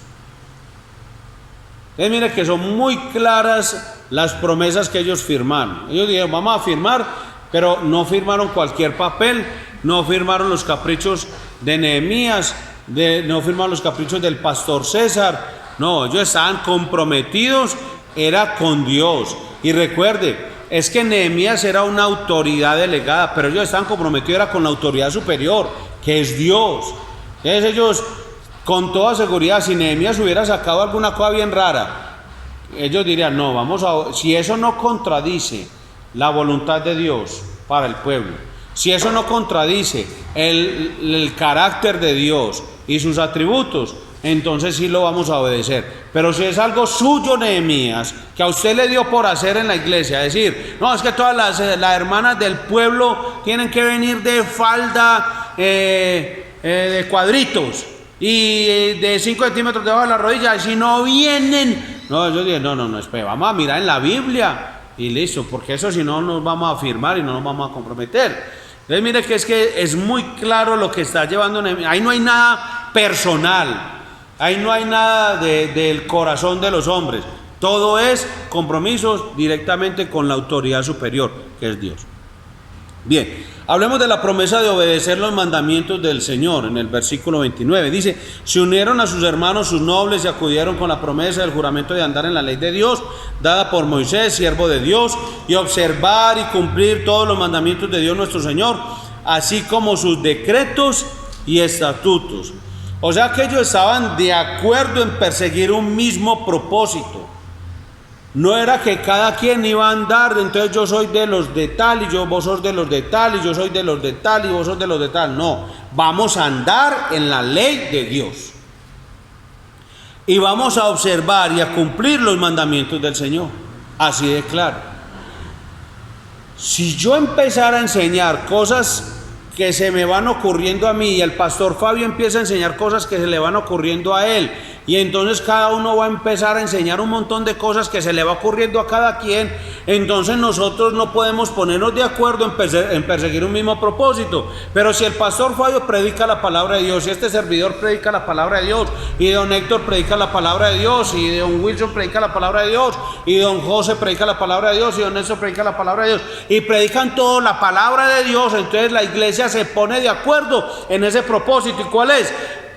Entonces mire que son muy claras las promesas que ellos firmaron. Ellos dijeron, vamos a firmar, pero no firmaron cualquier papel, no firmaron los caprichos de Nehemías, no firmaron los caprichos del pastor César. No, ellos estaban comprometidos, era con Dios. Y recuerde, es que Nehemías era una autoridad delegada, pero ellos estaban comprometidos era con la autoridad superior, que es Dios. Entonces ellos, con toda seguridad, si Nehemías hubiera sacado alguna cosa bien rara, ellos dirían, no, si eso no contradice la voluntad de Dios para el pueblo, si eso no contradice el carácter de Dios y sus atributos, entonces sí lo vamos a obedecer. Pero si es algo suyo, Nehemías, que a usted le dio por hacer en la iglesia, decir, no, es que todas las hermanas del pueblo tienen que venir de falda de cuadritos y de 5 centímetros debajo de la rodilla, y si no vienen, no, yo dije, no, espera, vamos a mirar en la Biblia y listo, porque eso si no nos vamos a firmar y no nos vamos a comprometer. Entonces mire que es muy claro lo que está llevando Nehemías. Ahí no hay nada personal, ahí no hay nada del corazón de los hombres, todo es compromisos directamente con la autoridad superior, que es Dios. Bien, hablemos de la promesa de obedecer los mandamientos del Señor. En el versículo 29 dice, se unieron a sus hermanos, sus nobles, y acudieron con la promesa del juramento de andar en la ley de Dios, dada por Moisés, siervo de Dios, y observar y cumplir todos los mandamientos de Dios nuestro Señor, así como sus decretos y estatutos. O sea que ellos estaban de acuerdo en perseguir un mismo propósito. No era que cada quien iba a andar, entonces yo soy de los de tal, y vos sos de los de tal, y yo soy de los de tal, y vos sos de los de tal. No, vamos a andar en la ley de Dios. Y vamos a observar y a cumplir los mandamientos del Señor. Así de claro. Si yo empezara a enseñar cosas que se me van ocurriendo a mí, y el pastor Fabio empieza a enseñar cosas que se le van ocurriendo a él, y entonces cada uno va a empezar a enseñar un montón de cosas que se le va ocurriendo a cada quien, entonces nosotros no podemos ponernos de acuerdo en perseguir un mismo propósito. Pero si el pastor Fabio predica la palabra de Dios, y este servidor predica la palabra de Dios, y don Héctor predica la palabra de Dios, y don Wilson predica la palabra de Dios, y don José predica la palabra de Dios, y don Néstor predica la palabra de Dios, y predican todo la palabra de Dios, entonces la iglesia se pone de acuerdo en ese propósito. ¿Y cuál es?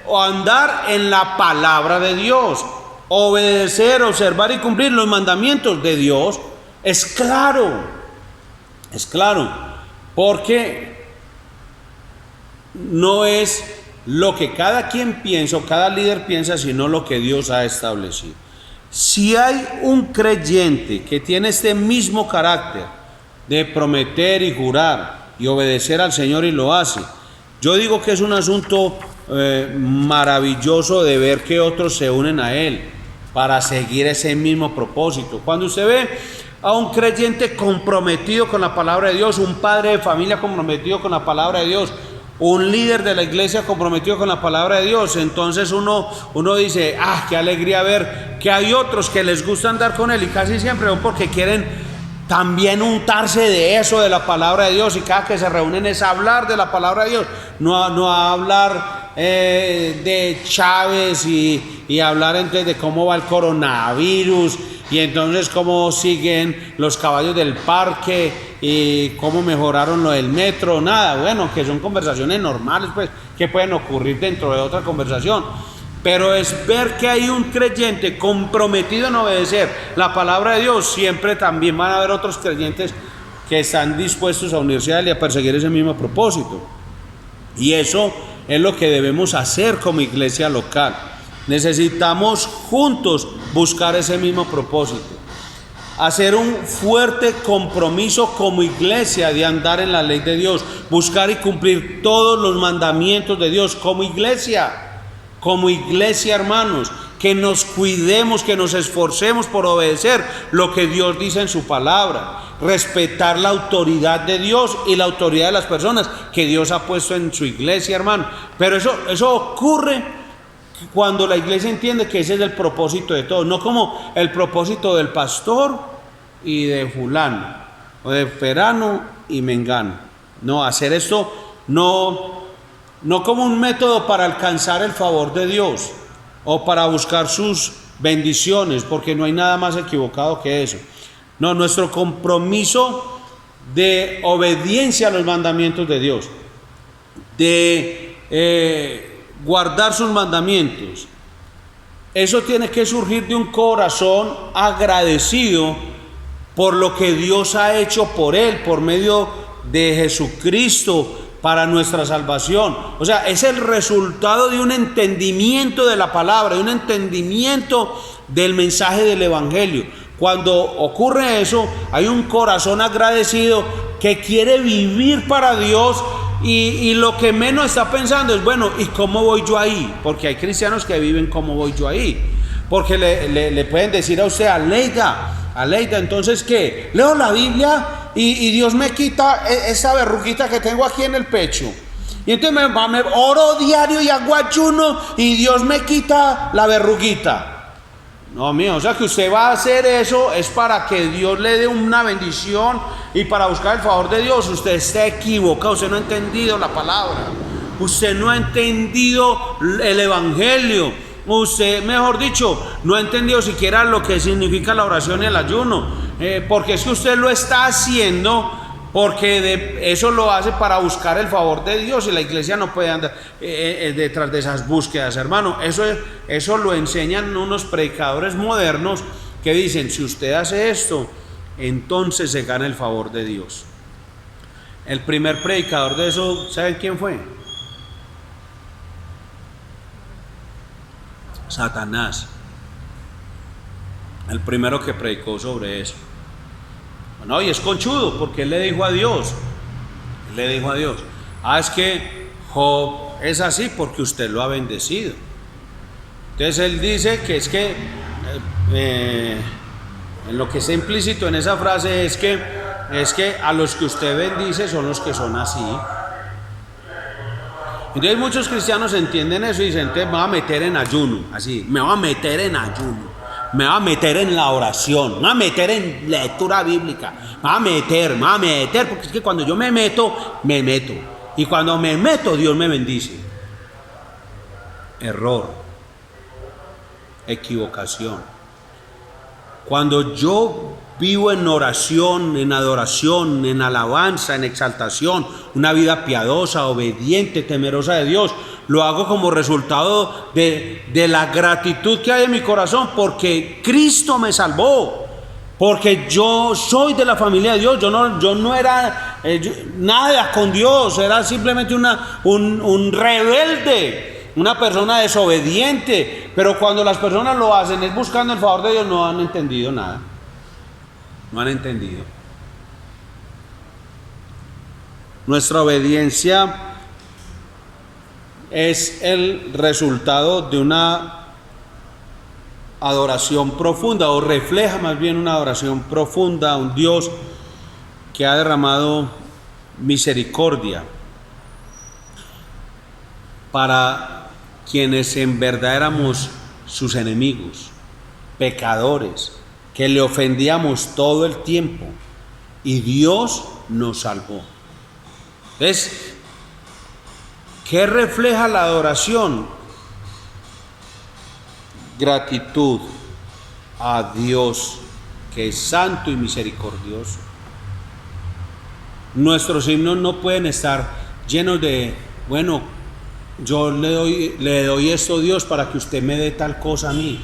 O andar en la palabra de Dios, obedecer, observar y cumplir los mandamientos de Dios. Es claro, porque no es lo que cada quien piensa o cada líder piensa, sino lo que Dios ha establecido. Si hay un creyente que tiene este mismo carácter de prometer y jurar y obedecer al Señor y lo hace, yo digo que es un asunto maravilloso de ver que otros se unen a él para seguir ese mismo propósito. Cuando usted ve a un creyente comprometido con la palabra de Dios, un padre de familia comprometido con la palabra de Dios, un líder de la iglesia comprometido con la palabra de Dios, entonces uno dice, qué alegría ver que hay otros que les gusta andar con él, y casi siempre porque quieren también untarse de eso, de la palabra de Dios, y cada que se reúnen es hablar de la palabra de Dios, no a hablar de Chávez y hablar entonces de cómo va el coronavirus, y entonces cómo siguen los caballos del parque y cómo mejoraron lo del metro. Nada, bueno, que son conversaciones normales, pues, que pueden ocurrir dentro de otra conversación. Pero es ver que hay un creyente comprometido en obedecer la palabra de Dios. Siempre también van a haber otros creyentes que están dispuestos a unirse a él y a perseguir ese mismo propósito. Y eso es lo que debemos hacer como iglesia local. Necesitamos juntos buscar ese mismo propósito. Hacer un fuerte compromiso como iglesia de andar en la ley de Dios. Buscar y cumplir todos los mandamientos de Dios como iglesia. Como iglesia, hermanos. Que nos cuidemos, que nos esforcemos por obedecer lo que Dios dice en su palabra. Respetar la autoridad de Dios y la autoridad de las personas que Dios ha puesto en su iglesia, hermano. Pero eso ocurre cuando la iglesia entiende que ese es el propósito de todo, no como el propósito del pastor y de fulano, o de perano y mengano. No, hacer esto no como un método para alcanzar el favor de Dios o para buscar sus bendiciones, porque no hay nada más equivocado que eso. No, nuestro compromiso de obediencia a los mandamientos de Dios, de guardar sus mandamientos, eso tiene que surgir de un corazón agradecido por lo que Dios ha hecho por él, por medio de Jesucristo para nuestra salvación. O sea, es el resultado de un entendimiento de la palabra, de un entendimiento del mensaje del evangelio. Cuando ocurre eso, hay un corazón agradecido que quiere vivir para Dios. Y lo que menos está pensando es, bueno, ¿y cómo voy yo ahí? Porque hay cristianos que viven cómo voy yo ahí. Porque le pueden decir a usted, Aleida, entonces ¿qué? Leo la Biblia y Dios me quita esa verruguita que tengo aquí en el pecho. Y entonces me oro diario y hago ayuno y Dios me quita la verruguita. No, mío, o sea que usted va a hacer eso es para que Dios le dé una bendición y para buscar el favor de Dios. Usted está equivocado, usted no ha entendido la palabra, usted no ha entendido el evangelio, usted, mejor dicho, no ha entendido siquiera lo que significa la oración y el ayuno, porque es que usted lo está haciendo porque eso lo hace para buscar el favor de Dios y la iglesia no puede andar detrás de esas búsquedas, hermano. Eso lo enseñan unos predicadores modernos que dicen, si usted hace esto, entonces se gana el favor de Dios. El primer predicador de eso, ¿saben quién fue? Satanás. El primero que predicó sobre eso. No, y es conchudo, porque él le dijo a Dios, es que Job es así porque usted lo ha bendecido. Entonces él dice que es que, en lo que está implícito en esa frase es que a los que usted bendice son los que son así. Entonces muchos cristianos entienden eso y dicen, entonces me voy a meter en ayuno, así, me voy a meter en ayuno. Me va a meter en la oración, me va a meter en lectura bíblica, me va a meter, porque es que cuando yo me meto, y cuando me meto, Dios me bendice. Error, equivocación. Cuando yo vivo en oración, en adoración, en alabanza, en exaltación, una vida piadosa, obediente, temerosa de Dios, lo hago como resultado de la gratitud que hay en mi corazón, porque Cristo me salvó, porque yo soy de la familia de Dios. Yo no era nada con Dios, era simplemente un rebelde, una persona desobediente. Pero cuando las personas lo hacen es buscando el favor de Dios, no han entendido nada, no han entendido. Nuestra obediencia es el resultado de una adoración profunda, o refleja más bien una adoración profunda a un Dios que ha derramado misericordia para quienes en verdad éramos sus enemigos, pecadores, que le ofendíamos todo el tiempo, y Dios nos salvó. Entonces, ¿qué refleja la adoración? Gratitud a Dios, que es santo y misericordioso. Nuestros himnos no pueden estar llenos de, bueno, yo le doy esto a Dios para que usted me dé tal cosa a mí.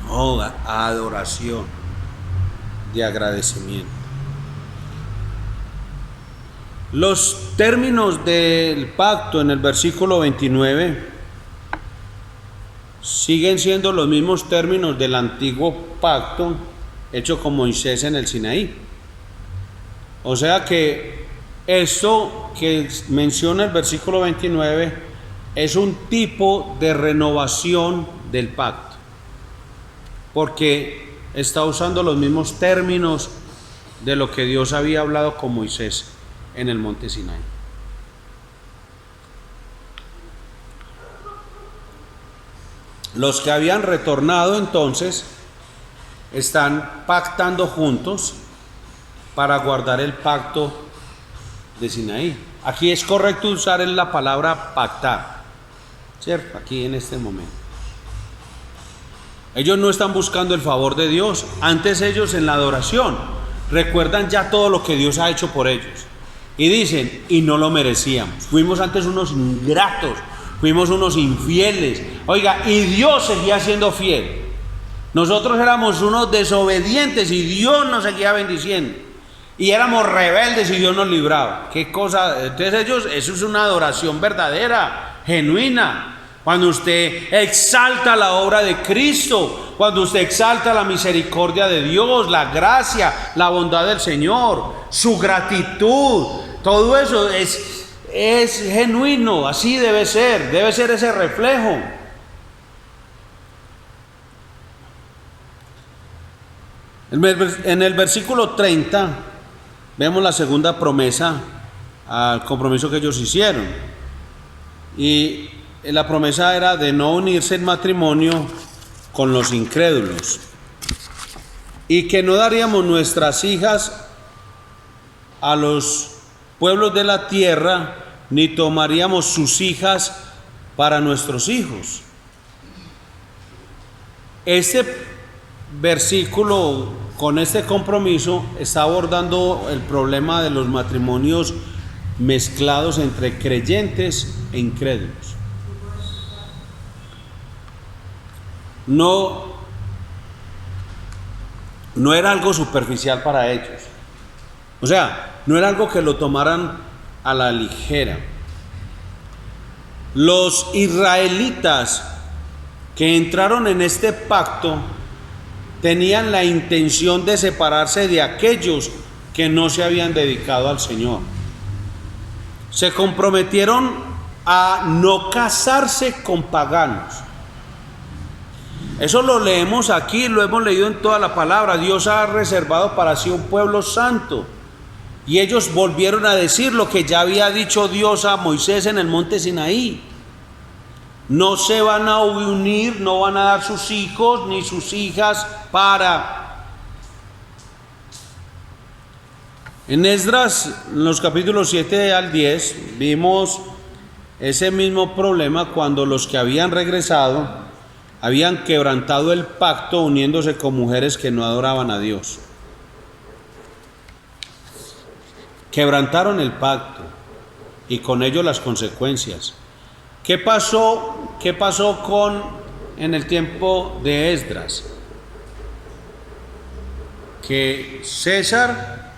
No, adoración de agradecimiento. Los términos del pacto en el versículo 29 siguen siendo los mismos términos del antiguo pacto hecho con Moisés en el Sinaí. O sea que esto que menciona el versículo 29 es un tipo de renovación del pacto, porque está usando los mismos términos de lo que Dios había hablado con Moisés en el monte Sinaí. Los que habían retornado entonces están pactando juntos para guardar el pacto de Sinaí. Aquí es correcto usar la palabra pactar, ¿cierto? Aquí en este momento. Ellos no están buscando el favor de Dios. Antes ellos en la adoración recuerdan ya todo lo que Dios ha hecho por ellos. Y dicen, y no lo merecíamos. Fuimos antes unos ingratos, fuimos unos infieles. Oiga, y Dios seguía siendo fiel. Nosotros éramos unos desobedientes y Dios nos seguía bendiciendo. Y éramos rebeldes y Dios nos libraba. ¿Qué cosa? Entonces ellos, eso es una adoración verdadera, genuina. Cuando usted exalta la obra de Cristo, cuando usted exalta la misericordia de Dios, la gracia, la bondad del Señor, su gratitud, todo eso es genuino, así debe ser ese reflejo. En el versículo 30 vemos la segunda promesa al compromiso que ellos hicieron. Y la promesa era de no unirse en matrimonio con los incrédulos y que no daríamos nuestras hijas a los pueblos de la tierra, ni tomaríamos sus hijas para nuestros hijos. Este versículo, con este compromiso, está abordando el problema de los matrimonios mezclados entre creyentes e incrédulos. No era algo superficial para ellos. O sea, no era algo que lo tomaran a la ligera. Los israelitas que entraron en este pacto tenían la intención de separarse de aquellos que no se habían dedicado al Señor. Se comprometieron a no casarse con paganos. Eso lo leemos aquí, lo hemos leído en toda la palabra. Dios ha reservado para sí un pueblo santo. Y ellos volvieron a decir lo que ya había dicho Dios a Moisés en el monte Sinaí. No se van a unir, no van a dar sus hijos ni sus hijas para... En Esdras, en los capítulos 7 al 10, vimos ese mismo problema cuando los que habían regresado habían quebrantado el pacto uniéndose con mujeres que no adoraban a Dios. Quebrantaron el pacto y con ello las consecuencias. ¿Qué pasó en el tiempo de Esdras? Que César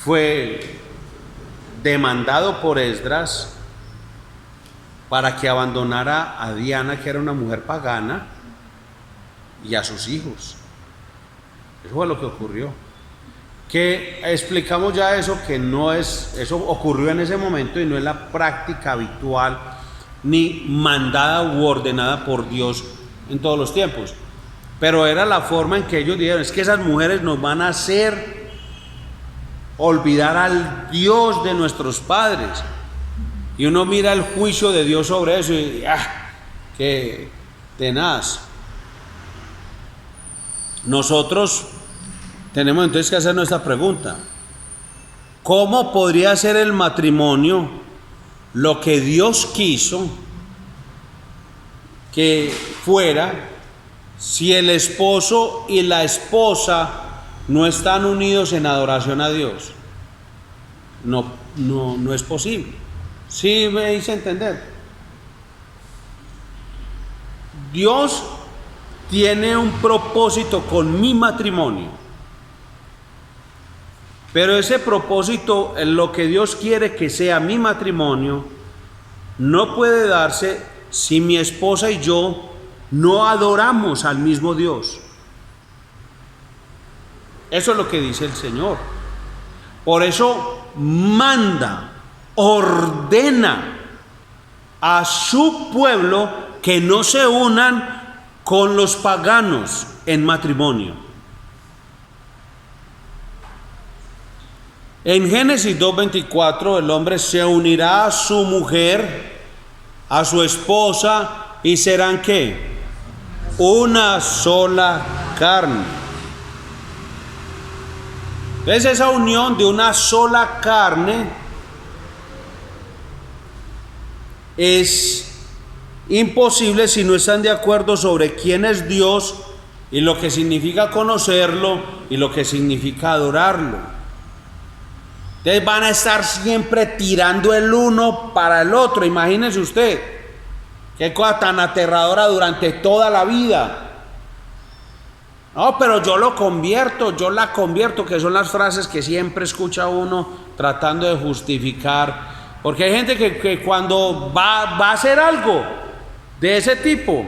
fue demandado por Esdras para que abandonara a Diana, que era una mujer pagana, y a sus hijos. Eso fue lo que ocurrió. Que explicamos ya eso, que no es, eso ocurrió en ese momento y no es la práctica habitual ni mandada u ordenada por Dios en todos los tiempos. Pero era la forma en que ellos dijeron, es que esas mujeres nos van a hacer olvidar al Dios de nuestros padres. Y uno mira el juicio de Dios sobre eso y qué tenaz. Nosotros tenemos entonces que hacernos esta pregunta: ¿cómo podría ser el matrimonio lo que Dios quiso que fuera si el esposo y la esposa no están unidos en adoración a Dios? No es posible. ¿Sí me hice entender? Dios tiene un propósito con mi matrimonio, pero ese propósito, en lo que Dios quiere que sea mi matrimonio, no puede darse si mi esposa y yo no adoramos al mismo Dios? Eso es lo que dice el Señor. Por eso manda, ordena a su pueblo que no se unan con los paganos en matrimonio. En Génesis 2:24 el hombre se unirá a su mujer, a su esposa, y serán ¿qué? Una sola carne. Entonces esa unión de una sola carne es imposible si no están de acuerdo sobre quién es Dios y lo que significa conocerlo y lo que significa adorarlo. Entonces van a estar siempre tirando el uno para el otro. Imagínese usted, qué cosa tan aterradora durante toda la vida. No, pero yo lo convierto, yo la convierto, que son las frases que siempre escucha uno tratando de justificar. Porque hay gente que cuando va a hacer algo de ese tipo,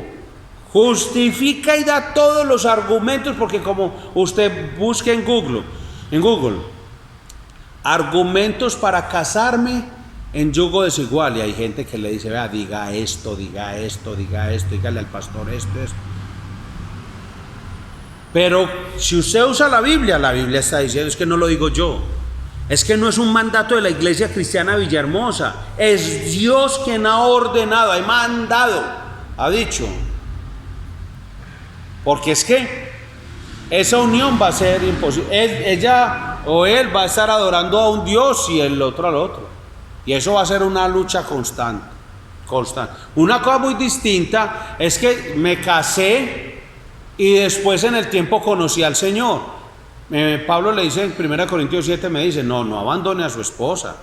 justifica y da todos los argumentos, porque como usted busque en Google, argumentos para casarme en yugo desigual, y hay gente que le dice, vea, diga esto, dígale al pastor esto. Pero si usted usa la Biblia está diciendo, es que no lo digo yo, es que no es un mandato de la Iglesia Cristiana Villahermosa, es Dios quien ha ordenado, ha mandado, ha dicho. Porque es que esa unión va a ser imposible. Ella o él va a estar adorando a un Dios y el otro al otro. Y eso va a ser una lucha constante. Una cosa muy distinta es que me casé y después en el tiempo conocí al Señor. Pablo le dice en 1 Corintios 7, me dice, no abandone a su esposa.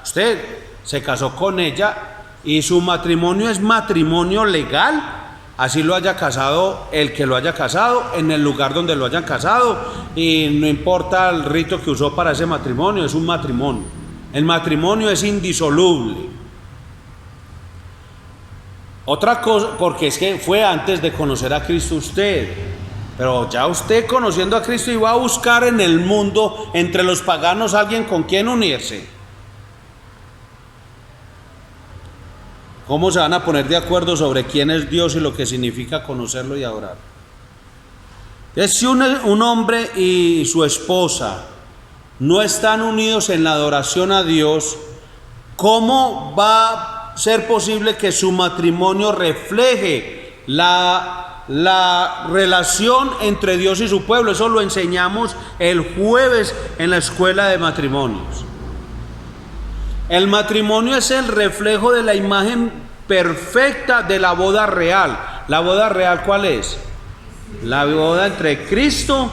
Usted se casó con ella y su matrimonio es matrimonio legal, así lo haya casado el que lo haya casado, en el lugar donde lo hayan casado, y no importa el rito que usó para ese matrimonio, es un matrimonio. El matrimonio es indisoluble. Otra cosa, porque es que fue antes de conocer a Cristo usted, pero ya usted conociendo a Cristo iba a buscar en el mundo, entre los paganos, alguien con quien unirse. ¿Cómo se van a poner de acuerdo sobre quién es Dios y lo que significa conocerlo y adorar? Entonces, si un hombre y su esposa no están unidos en la adoración a Dios, ¿cómo va a ser posible que su matrimonio refleje la relación entre Dios y su pueblo? Eso lo enseñamos el jueves en la escuela de matrimonios. El matrimonio es el reflejo de la imagen perfecta de la boda real. ¿La boda real cuál es? La boda entre Cristo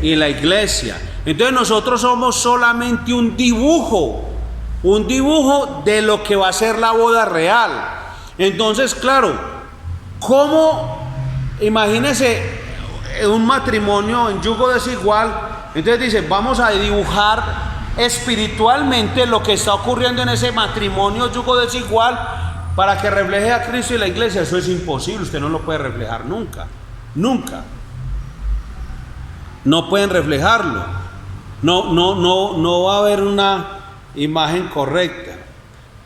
y la iglesia. Entonces nosotros somos solamente un dibujo de lo que va a ser la boda real. Entonces, claro, ¿cómo? Imagínese un matrimonio en yugo desigual. Entonces dice, vamos a dibujar espiritualmente lo que está ocurriendo en ese matrimonio yugo desigual para que refleje a Cristo y la iglesia. Eso es imposible, usted no lo puede reflejar nunca. No pueden reflejarlo. No va a haber una imagen correcta.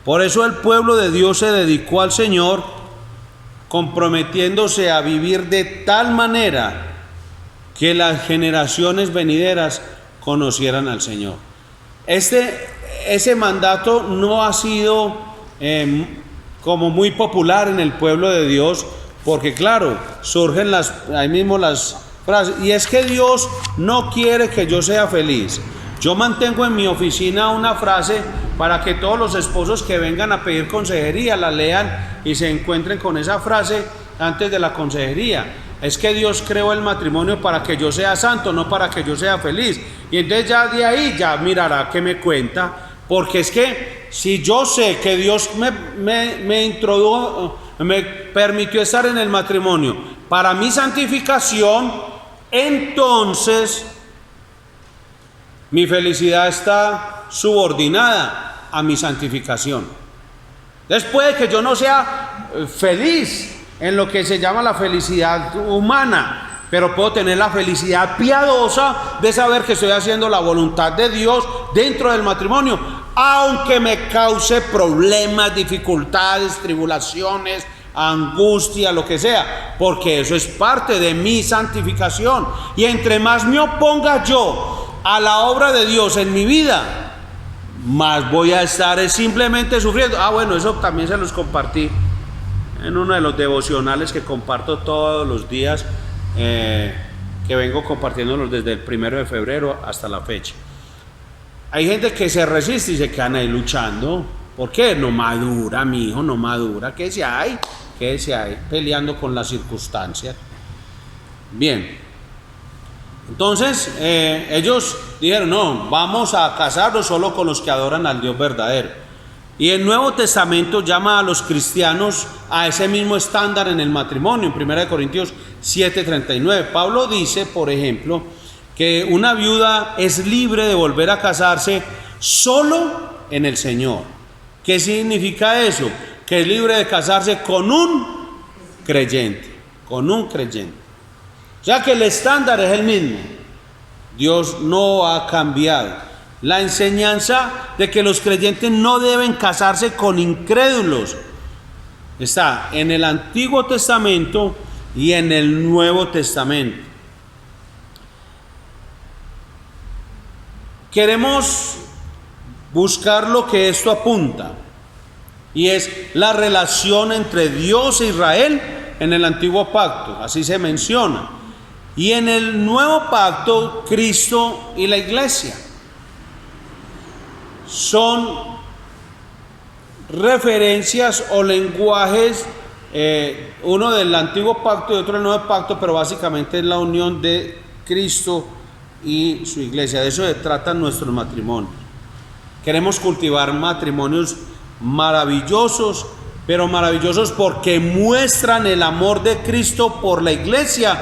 Por eso el pueblo de Dios se dedicó al Señor, comprometiéndose a vivir de tal manera que las generaciones venideras conocieran al Señor. Ese mandato no ha sido como muy popular en el pueblo de Dios, porque claro, surgen ahí mismo las frases, y es que Dios no quiere que yo sea feliz. Yo mantengo en mi oficina una frase para que todos los esposos que vengan a pedir consejería la lean y se encuentren con esa frase antes de la consejería. Es que Dios creó el matrimonio para que yo sea santo, no para que yo sea feliz. Y entonces ya de ahí ya mirará qué me cuenta, porque es que si yo sé que Dios me introdujo, me permitió estar en el matrimonio para mi santificación, entonces mi felicidad está subordinada a mi santificación. Después que yo no sea feliz en lo que se llama la felicidad humana, pero puedo tener la felicidad piadosa de saber que estoy haciendo la voluntad de Dios dentro del matrimonio, aunque me cause problemas, dificultades, tribulaciones, angustia, lo que sea, porque eso es parte de mi santificación. Y entre más me oponga yo a la obra de Dios en mi vida, más voy a estar simplemente sufriendo. Bueno, eso también se los compartí en uno de los devocionales que comparto todos los días, que vengo compartiéndolos desde el 1 de febrero hasta la fecha. Hay gente que se resiste y se quedan ahí luchando. ¿Por qué? No madura, mi hijo, no madura. ¿Qué se hay? Peleando con las circunstancias. Bien. Entonces, ellos dijeron, no, vamos a casarnos solo con los que adoran al Dios verdadero. Y el Nuevo Testamento llama a los cristianos a ese mismo estándar en el matrimonio. En 1 Corintios 7:39, Pablo dice, por ejemplo, que una viuda es libre de volver a casarse solo en el Señor. ¿Qué significa eso? Que es libre de casarse con un creyente, O sea que el estándar es el mismo. Dios no ha cambiado. La enseñanza de que los creyentes no deben casarse con incrédulos está en el Antiguo Testamento y en el Nuevo Testamento. Queremos buscar lo que esto apunta, y es la relación entre Dios e Israel en el Antiguo Pacto, así se menciona, y en el Nuevo Pacto, Cristo y la Iglesia. Son referencias o lenguajes, uno del Antiguo Pacto y otro del Nuevo Pacto, pero básicamente es la unión de Cristo y su Iglesia. De eso se tratan nuestros matrimonios. Queremos cultivar matrimonios maravillosos, pero maravillosos porque muestran el amor de Cristo por la Iglesia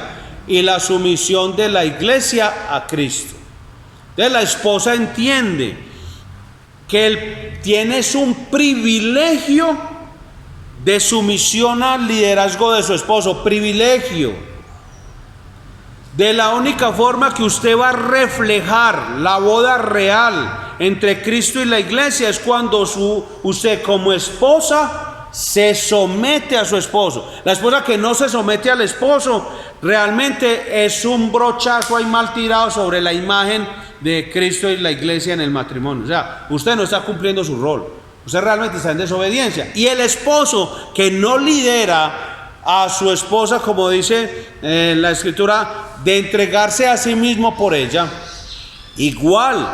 y la sumisión de la Iglesia a Cristo. Entonces la esposa entiende que él tiene un privilegio de sumisión al liderazgo de su esposo, privilegio. De la única forma que usted va a reflejar la boda real entre Cristo y la Iglesia es cuando usted como esposa se somete a su esposo. La esposa que no se somete al esposo realmente es un brochazo ahí mal tirado sobre la imagen de Cristo y la Iglesia en el matrimonio. O sea, usted no está cumpliendo su rol, usted realmente está en desobediencia. Y el esposo que no lidera a su esposa, como dice la Escritura, de entregarse a sí mismo por ella, igual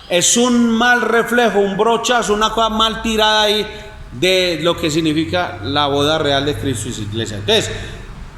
es un mal reflejo, un brochazo, una cosa mal tirada ahí de lo que significa la boda real de Cristo y su Iglesia. Entonces,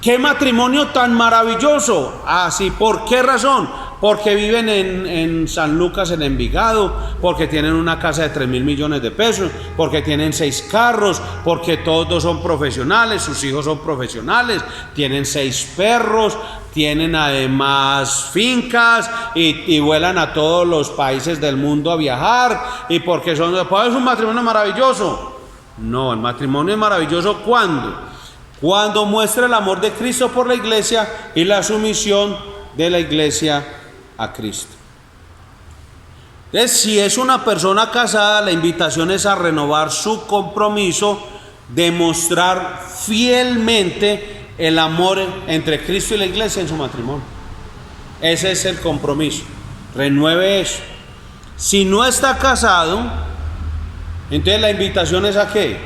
¿qué matrimonio tan maravilloso? Así, ¿por qué razón? Porque viven en San Lucas, en Envigado, porque tienen una casa de 3.000 millones de pesos, porque tienen 6 carros, porque todos son profesionales, sus hijos son profesionales, tienen 6 perros, tienen además fincas y vuelan a todos los países del mundo a viajar, y porque es un matrimonio maravilloso. No, el matrimonio es maravilloso cuando muestra el amor de Cristo por la Iglesia y la sumisión de la Iglesia a Cristo. Entonces, si es una persona casada, la invitación es a renovar su compromiso de mostrar fielmente el amor entre Cristo y la Iglesia en su matrimonio. Ese es el compromiso. Renueve eso. Si no está casado, entonces la invitación es a ¿qué?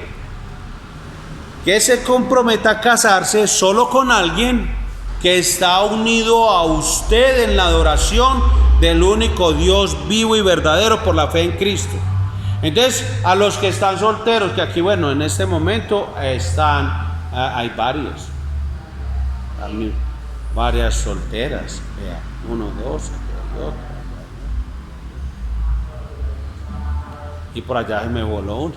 Que se comprometa a casarse solo con alguien que está unido a usted en la adoración del único Dios vivo y verdadero por la fe en Cristo. Entonces, a los que están solteros, que aquí, bueno, en este momento hay varias solteras, vea, 1, 2, otro. Y por allá se me voló una.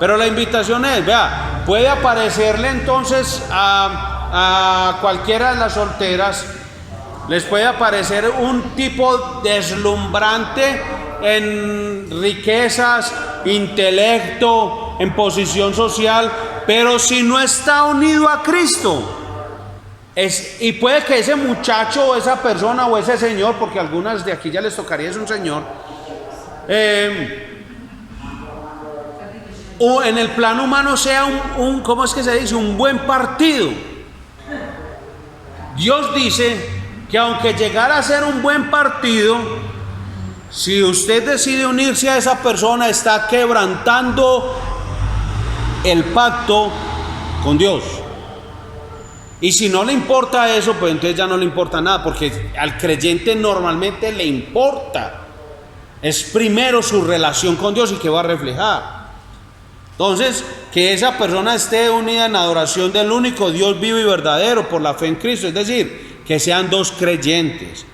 Pero la invitación es, vea, puede aparecerle entonces a cualquiera de las solteras, les puede aparecer un tipo deslumbrante en riquezas, intelecto, en posición social, pero si no está unido a Cristo, y puede que ese muchacho o esa persona o ese señor, porque algunas de aquí ya les tocaría es un señor, o en el plano humano sea ¿cómo es que se dice? Un buen partido. Dios dice que aunque llegara a ser un buen partido, si usted decide unirse a esa persona, está quebrantando el pacto con Dios. Y si no le importa eso, pues entonces ya no le importa nada, porque al creyente normalmente le importa. Es primero su relación con Dios y que va a reflejar. Entonces, que esa persona esté unida en adoración del único Dios vivo y verdadero por la fe en Cristo. Es decir, que sean dos creyentes.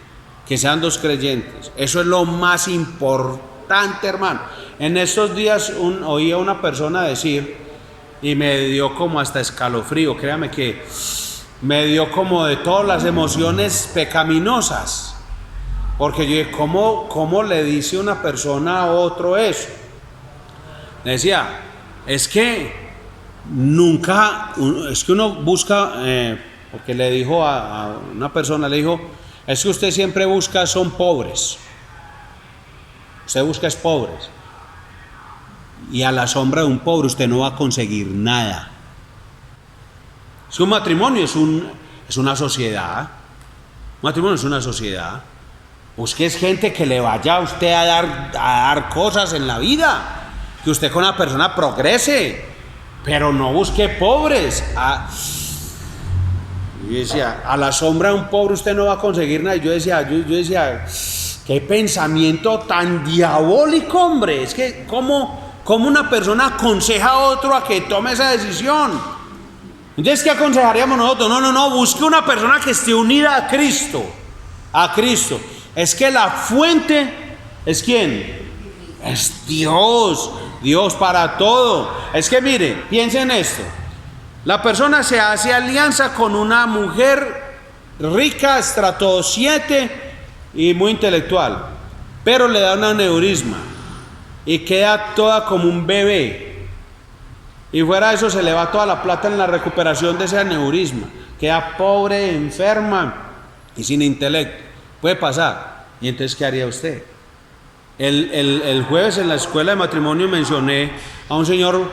Que sean dos creyentes. Eso es lo más importante, hermano. En estos días oí a una persona decir, y me dio como hasta escalofrío, créame que me dio como de todas las emociones pecaminosas. Porque yo dije, ¿cómo le dice una persona a otro eso? Le decía, es que uno busca, porque le dijo a una persona, le dijo, es que usted siempre busca son pobres. Usted busca es pobres. Y a la sombra de un pobre usted no va a conseguir nada. Es que un matrimonio es una sociedad. Un matrimonio es una sociedad. Busque es gente que le vaya a usted a dar cosas en la vida. Que usted con una persona progrese. Pero no busque pobres. Yo decía, a la sombra de un pobre usted no va a conseguir nada. Y yo decía, qué pensamiento tan diabólico, hombre. Es que ¿cómo una persona aconseja a otro a que tome esa decisión? Entonces, ¿qué aconsejaríamos nosotros? No, busque una persona que esté unida a Cristo. A Cristo. Es que la fuente es ¿quién? Es Dios. Dios para todo. Es que mire, piensen en esto. La persona se hace alianza con una mujer rica, estrato 7 y muy intelectual, pero le da un aneurisma y queda toda como un bebé. Y fuera de eso se le va toda la plata en la recuperación de ese aneurisma. Queda pobre, enferma y sin intelecto. Puede pasar. ¿Y entonces qué haría usted? El jueves en la escuela de matrimonio mencioné a un señor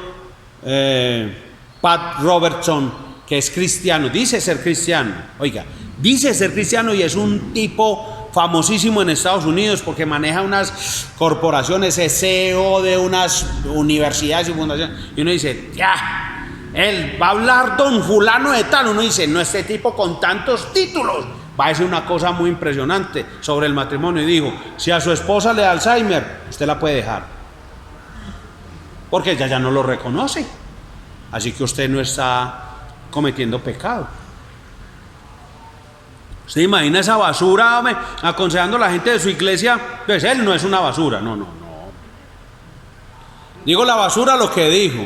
Pat Robertson, que es cristiano, dice ser cristiano, oiga, dice ser cristiano y es un tipo famosísimo en Estados Unidos porque maneja unas corporaciones, es CEO de unas universidades y fundaciones, y uno dice, ya, él va a hablar don fulano de tal, uno dice, no, este tipo con tantos títulos, va a decir una cosa muy impresionante sobre el matrimonio, y dijo, si a su esposa le da Alzheimer, usted la puede dejar, porque ella ya no lo reconoce. Así que usted no está cometiendo pecado. ¿Usted imagina esa basura, hombre, aconsejando a la gente de su iglesia? Pues él no es una basura, no. Digo la basura lo que dijo.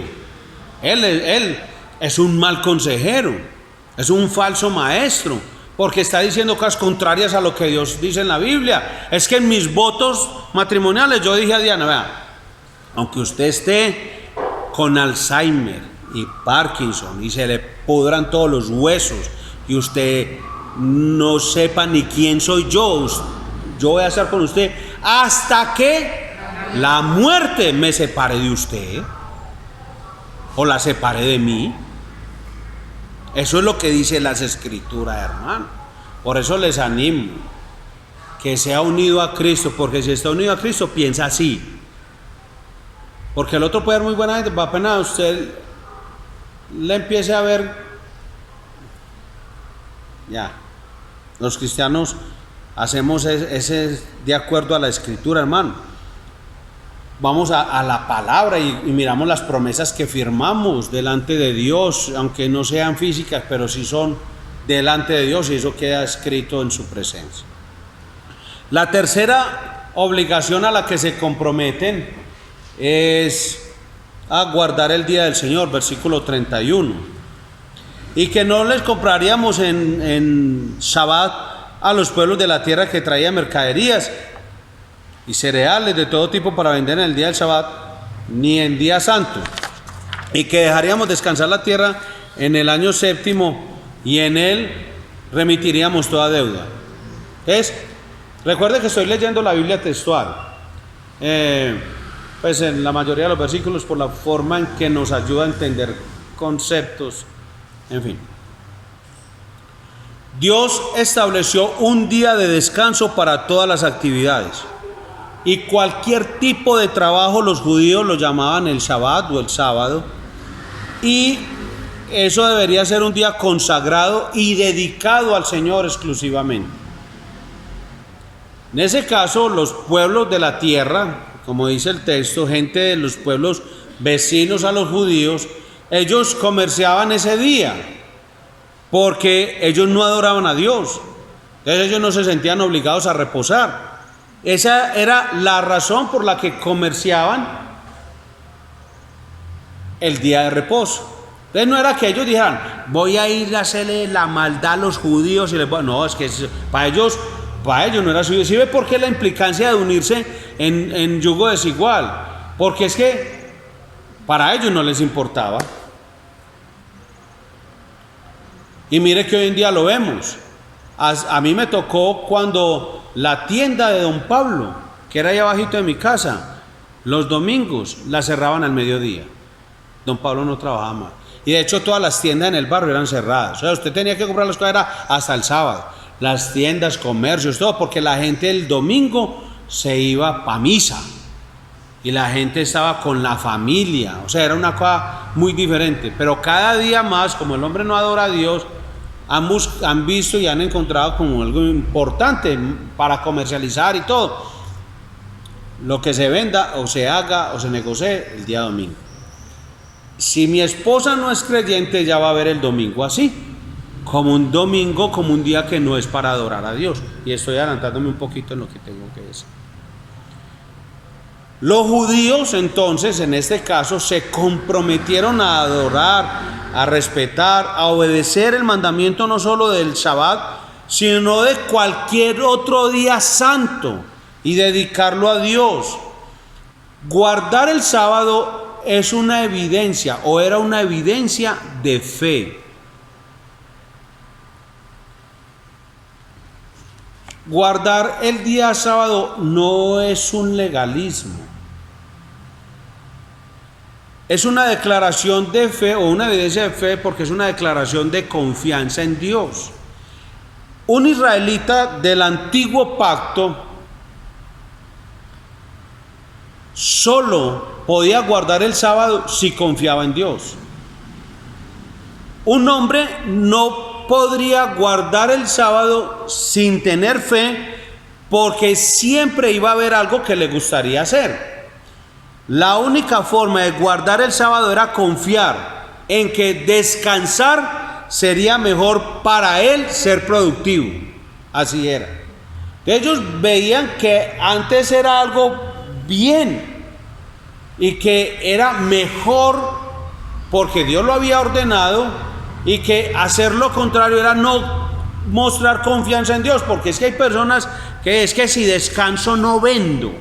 Él es un mal consejero, es un falso maestro, porque está diciendo cosas contrarias a lo que Dios dice en la Biblia. Es que en mis votos matrimoniales yo dije a Diana, vea, aunque usted esté con Alzheimer y Parkinson y se le pudran todos los huesos y usted no sepa ni quién soy yo voy a estar con usted hasta que la muerte me separe de usted o la separe de mí. Eso es lo que dice las escrituras, hermano. Por eso les animo que sea unido a Cristo, porque si está unido a Cristo piensa así, porque el otro puede ser muy buena gente, pero apenas usted le empiece a ver, ya, los cristianos hacemos ese de acuerdo a la escritura, hermano. Vamos a la palabra y miramos las promesas que firmamos delante de Dios, aunque no sean físicas, pero sí son delante de Dios, y eso queda escrito en su presencia. La tercera obligación a la que se comprometen es a guardar el día del Señor, versículo 31, y que no les compraríamos en Shabbat a los pueblos de la tierra que traían mercaderías y cereales de todo tipo para vender en el día del Shabbat, ni en día santo. y que dejaríamos descansar la tierra en el año séptimo y en él remitiríamos toda deuda. Entonces, recuerde que estoy leyendo la Biblia textual, pues en la mayoría de los versículos por la forma en que nos ayuda a entender conceptos, en fin. Dios estableció un día de descanso para todas las actividades y cualquier tipo de trabajo los judíos lo llamaban el Shabbat o el sábado, y eso debería ser un día consagrado y dedicado al Señor exclusivamente. En ese caso, los pueblos de la tierra, como dice el texto, gente de los pueblos vecinos a los judíos, ellos comerciaban ese día porque ellos no adoraban a Dios. Entonces ellos no se sentían obligados a reposar. Esa era la razón por la que comerciaban el día de reposo. Entonces no era que ellos dijeran, voy a ir a hacerle la maldad a los judíos, no, es que para ellos no era suyo. ¿Sí ve por qué la implicancia de unirse en yugo desigual? Porque es que para ellos no les importaba. Y mire que hoy en día lo vemos. A mí me tocó cuando la tienda de don Pablo, que era ahí abajito de mi casa, los domingos la cerraban al mediodía. Don Pablo no trabajaba más. Y de hecho todas las tiendas en el barrio eran cerradas. O sea, usted tenía que comprar las cosas hasta el sábado. Las tiendas, comercios, todo, porque la gente el domingo se iba para misa. Y la gente estaba con la familia. O sea, era una cosa muy diferente. Pero cada día más, como el hombre no adora a Dios, han visto y han encontrado como algo importante para comercializar y todo. Lo que se venda o se haga o se negocie el día domingo. Si mi esposa no es creyente, ya va a ver el domingo así, como un domingo, como un día que no es para adorar a Dios. Y estoy adelantándome un poquito en lo que tengo que decir. Los judíos entonces, en este caso, se comprometieron a adorar, a respetar, a obedecer el mandamiento no solo del Shabbat, sino de cualquier otro día santo y dedicarlo a Dios. Guardar el sábado es una evidencia, o era una evidencia de fe. Guardar el día sábado no es un legalismo. Es una declaración de fe o una evidencia de fe porque es una declaración de confianza en Dios. Un israelita del antiguo pacto solo podía guardar el sábado si confiaba en Dios. Un hombre no podría guardar el sábado sin tener fe porque siempre iba a haber algo que le gustaría hacer. La única forma de guardar el sábado era confiar en que descansar sería mejor para él ser productivo. Así era. Ellos veían que antes era algo bien y que era mejor porque Dios lo había ordenado, y que hacer lo contrario era no mostrar confianza en Dios, porque es que hay personas que es que si descanso no vendo.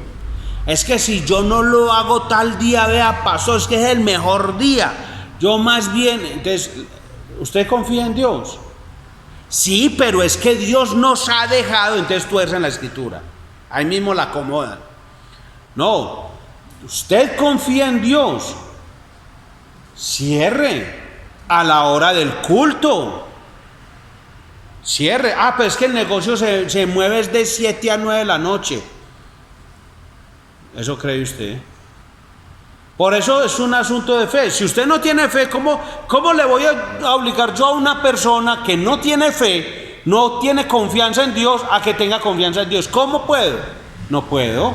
Es que si yo no lo hago tal día, vea, pasó, es que es el mejor día. Yo más bien, entonces, ¿usted confía en Dios? Sí, pero es que Dios nos ha dejado, entonces tuercen la escritura. Ahí mismo la acomodan. No, usted confía en Dios. Cierre a la hora del culto. Cierre. Pero es que el negocio se mueve de 7 a 9 de la noche. ¿Eso cree usted? Por eso es un asunto de fe. Si usted no tiene fe, ¿cómo le voy a obligar yo a una persona que no tiene fe, no tiene confianza en Dios, a que tenga confianza en Dios? ¿Cómo puedo? No puedo.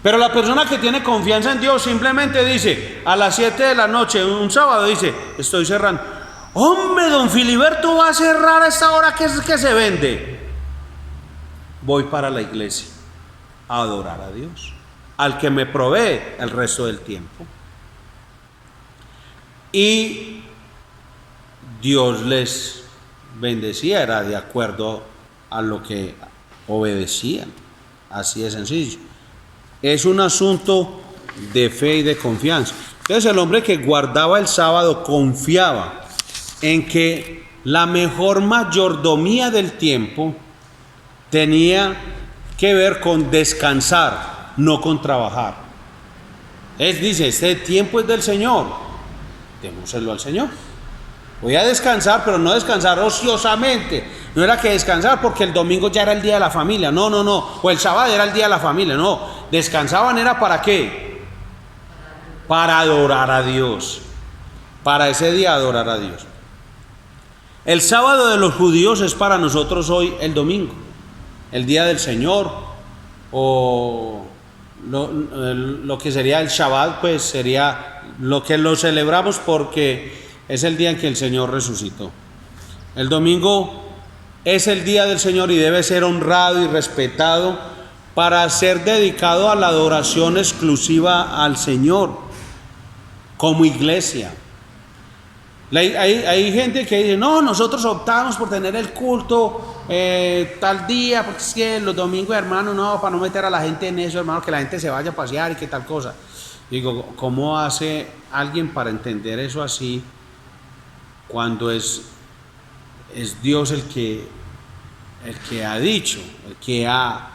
Pero la persona que tiene confianza en Dios simplemente dice, a las 7 de la noche, un sábado, dice, estoy cerrando. Hombre, don Filiberto va a cerrar a esta hora que se vende. Voy para la iglesia a adorar a Dios, al que me provee el resto del tiempo. Y Dios les bendecía, era de acuerdo a lo que obedecían. Así de sencillo. Es un asunto de fe y de confianza. Entonces el hombre que guardaba el sábado confiaba en que la mejor mayordomía del tiempo tenía que ver con descansar, no con trabajar. Él dice, este tiempo es del Señor, démoselo al Señor. Voy a descansar, pero no descansar ociosamente. No era que descansar porque el domingo ya era el día de la familia, no, o el sábado era el día de la familia, no. Descansaban era ¿para qué? Para adorar a Dios, para ese día adorar a Dios. El sábado de los judíos es para nosotros hoy el domingo, el día del Señor, o lo que sería el Shabbat, pues sería lo que lo celebramos porque es el día en que el Señor resucitó. El domingo es el día del Señor y debe ser honrado y respetado para ser dedicado a la adoración exclusiva al Señor como iglesia. Hay gente que dice, no, nosotros optamos por tener el culto tal día, porque es que los domingos, hermano, no, para no meter a la gente en eso, hermano, que la gente se vaya a pasear y que tal cosa. Digo, ¿cómo hace alguien para entender eso así cuando es Dios el que ha dicho, el que ha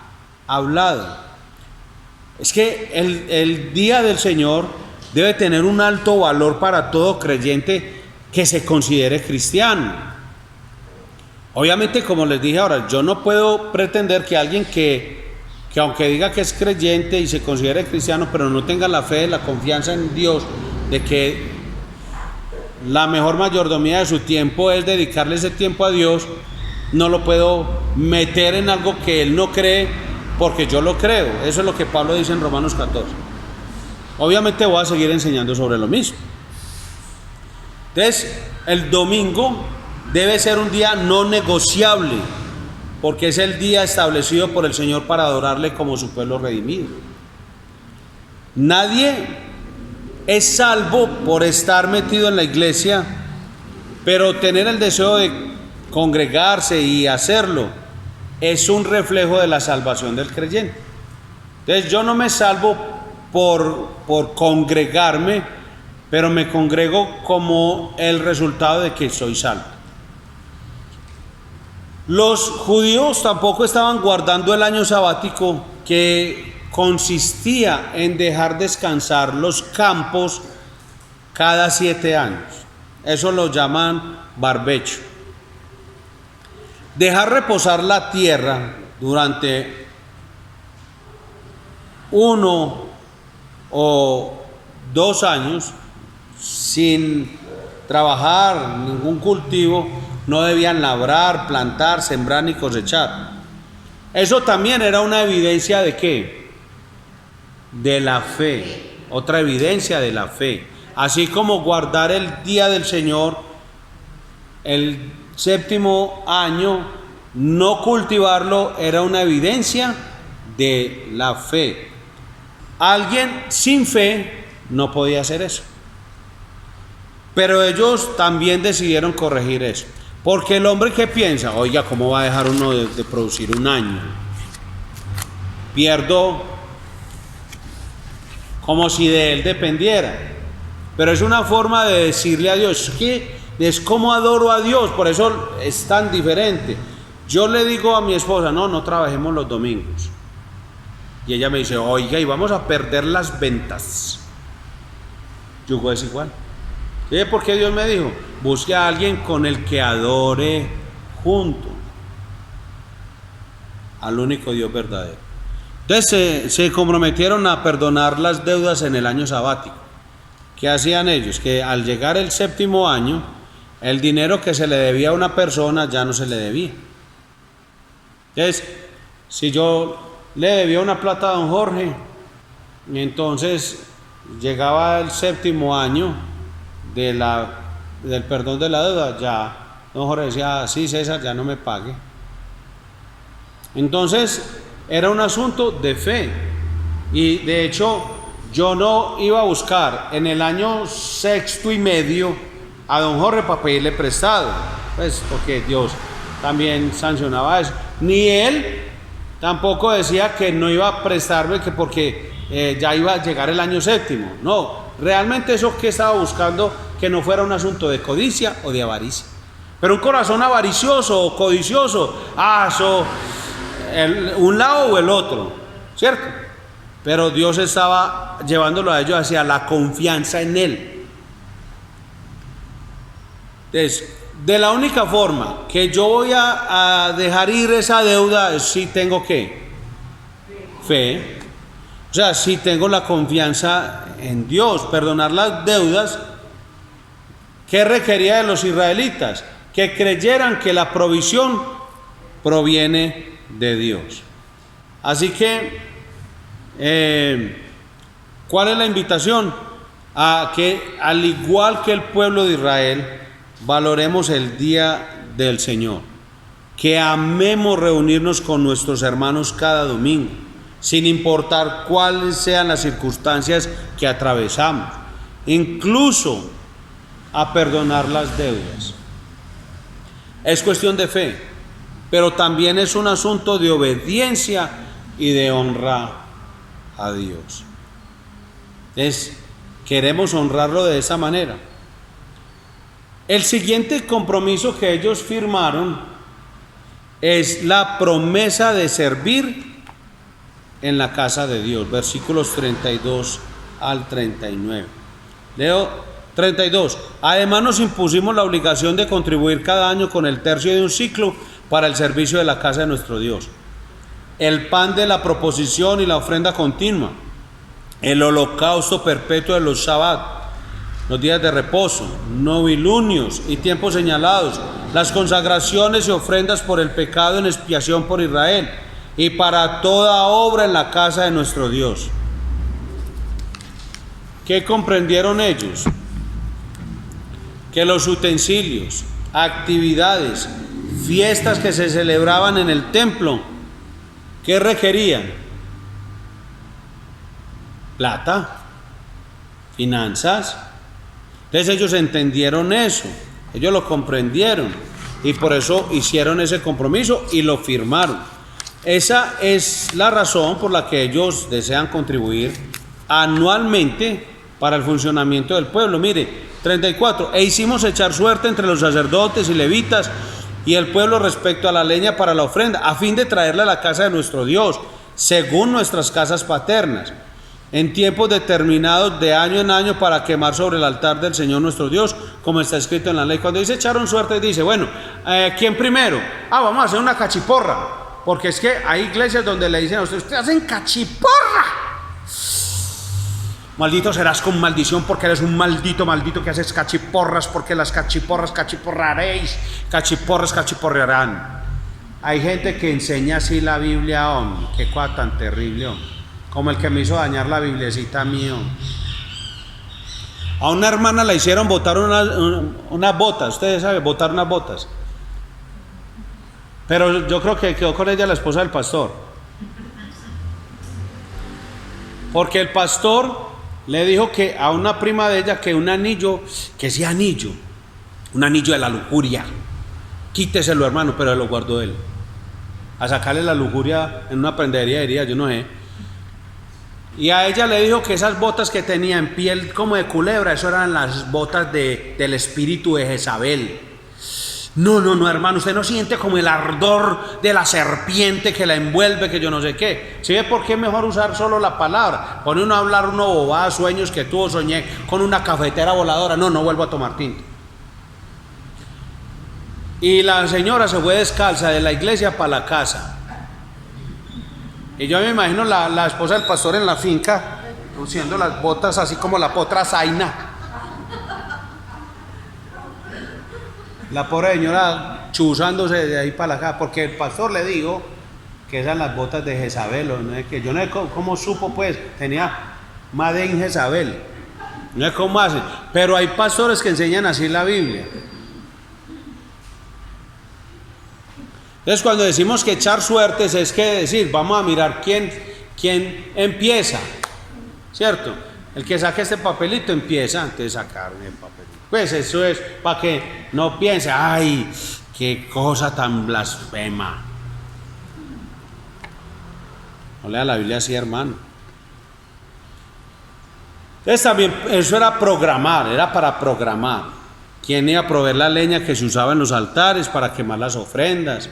hablado? Es que el día del Señor debe tener un alto valor para todo creyente que se considere cristiano. Obviamente, como les dije ahora, yo no puedo pretender que alguien que aunque diga que es creyente y se considere cristiano, pero no tenga la fe, la confianza en Dios, de que la mejor mayordomía de su tiempo es dedicarle ese tiempo a Dios, no lo puedo meter en algo que él no cree porque yo lo creo. Eso es lo que Pablo dice en Romanos 14. Obviamente voy a seguir enseñando sobre lo mismo. Entonces, el domingo debe ser un día no negociable, porque es el día establecido por el Señor para adorarle como su pueblo redimido. Nadie es salvo por estar metido en la iglesia, pero tener el deseo de congregarse y hacerlo es un reflejo de la salvación del creyente. Entonces, yo no me salvo por congregarme, pero me congrego como el resultado de que soy salvo. Los judíos tampoco estaban guardando el año sabático, que consistía en dejar descansar los campos cada 7 años. Eso lo llaman barbecho. Dejar reposar la tierra durante 1 o 2 años sin trabajar ningún cultivo. No debían labrar, plantar, sembrar ni cosechar. Eso también era una evidencia de ¿qué? De la fe. Otra evidencia de la fe. Así como guardar el día del Señor, el 7º año, no cultivarlo, era una evidencia de la fe. Alguien sin fe no podía hacer eso. Pero ellos también decidieron corregir eso. Porque el hombre que piensa, oiga, ¿cómo va a dejar uno de producir un año? Pierdo como si de él dependiera. Pero es una forma de decirle a Dios, que es como adoro a Dios, por eso es tan diferente. Yo le digo a mi esposa, no trabajemos los domingos. Y ella me dice, oiga, y vamos a perder las ventas. Yo digo, es igual. ¿Sí? Porque Dios me dijo, busque a alguien con el que adore junto al único Dios verdadero. Entonces se comprometieron a perdonar las deudas en el año sabático. ¿Qué hacían ellos? Que al llegar el 7º año, el dinero que se le debía a una persona ya no se le debía. Entonces, si yo le debía una plata a don Jorge, entonces llegaba el 7º año del perdón de la deuda, ya don Jorge decía, sí, César, ya no me pague. Entonces era un asunto de fe, y de hecho yo no iba a buscar en el año 6º y medio a don Jorge para pedirle prestado, pues porque Dios también sancionaba eso, ni él tampoco decía que no iba a prestarme, que porque ya iba a llegar el año 7º, no, realmente eso que estaba buscando, que no fuera un asunto de codicia o de avaricia. Pero un corazón avaricioso o codicioso, un lado o el otro, ¿cierto? Pero Dios estaba llevándolo a ellos hacia la confianza en Él. Entonces, de la única forma que yo voy a dejar ir esa deuda es si tengo ¿qué? Fe. O sea, si tengo la confianza en Dios, perdonar las deudas. ¿Qué requería de los israelitas? Que creyeran que la provisión proviene de Dios. Así que, ¿cuál es la invitación? A que, al igual que el pueblo de Israel, valoremos el día del Señor, que amemos reunirnos con nuestros hermanos cada domingo, sin importar cuáles sean las circunstancias que atravesamos, incluso a perdonar las deudas. Es cuestión de fe, pero también es un asunto de obediencia y de honra a Dios. Queremos honrarlo de esa manera. El siguiente compromiso que ellos firmaron es la promesa de servir en la casa de Dios, versículos 32 al 39. Leo 32. Además nos impusimos la obligación de contribuir cada año con el tercio de un ciclo para el servicio de la casa de nuestro Dios, el pan de la proposición y la ofrenda continua, el holocausto perpetuo de los Shabbat, los días de reposo, novilunios y tiempos señalados, las consagraciones y ofrendas por el pecado en expiación por Israel y para toda obra en la casa de nuestro Dios. ¿Qué comprendieron ellos? Que los utensilios, actividades, fiestas que se celebraban en el templo, ¿qué requerían? Plata, finanzas. Entonces ellos entendieron eso, ellos lo comprendieron y por eso hicieron ese compromiso y lo firmaron. Esa es la razón por la que ellos desean contribuir anualmente para el funcionamiento del pueblo. Mire, 34. E hicimos echar suerte entre los sacerdotes y levitas y el pueblo respecto a la leña para la ofrenda, a fin de traerla a la casa de nuestro Dios, según nuestras casas paternas, en tiempos determinados de año en año para quemar sobre el altar del Señor nuestro Dios, como está escrito en la ley. Cuando dice echaron suerte, dice, bueno, ¿quién primero? Vamos a hacer una cachiporra, porque es que hay iglesias donde le dicen a ustedes hacen cachiporra. Maldito serás con maldición porque eres un maldito que haces cachiporras, porque las cachiporras cachiporraréis, cachiporras cachiporrearán. Hay gente que enseña así la Biblia, hombre, qué cosa tan terrible, hombre. Como el que me hizo dañar la biblicita mío. A una hermana le hicieron botar unas botas, ustedes saben, botar unas botas. Pero yo creo que quedó con ella la esposa del pastor. Porque el pastor le dijo que a una prima de ella que un anillo, que ese anillo, un anillo de la lujuria, quíteselo, hermano, pero lo guardó él. A sacarle la lujuria en una prendería, yo no sé. Y a ella le dijo que esas botas que tenía en piel como de culebra, eso eran las botas del espíritu de Jezabel. No, hermano, usted no siente como el ardor de la serpiente que la envuelve, que yo no sé qué. ¿Sí ve por qué es mejor usar solo la palabra? Pone uno a hablar uno bobada, sueños que tuvo, soñé con una cafetera voladora. No vuelvo a tomar tinto. Y la señora se fue descalza de la iglesia para la casa. Y yo me imagino la esposa del pastor en la finca, luciendo las botas así como la potra Zaina. La pobre señora chuzándose de ahí para acá, porque el pastor le dijo que eran las botas de Jezabel, ¿no? Que yo no sé cómo supo, pues, tenía Made in Jezabel, no sé cómo hacen, pero hay pastores que enseñan así la Biblia. Entonces cuando decimos que echar suertes es que decir, vamos a mirar quién empieza, ¿cierto? El que saque este papelito empieza antes de sacar el papelito. Pues eso es para que no piense, ay, qué cosa tan blasfema. No lea la Biblia así, hermano. Entonces también eso era programar, era para programar. ¿Quién iba a proveer la leña que se usaba en los altares para quemar las ofrendas?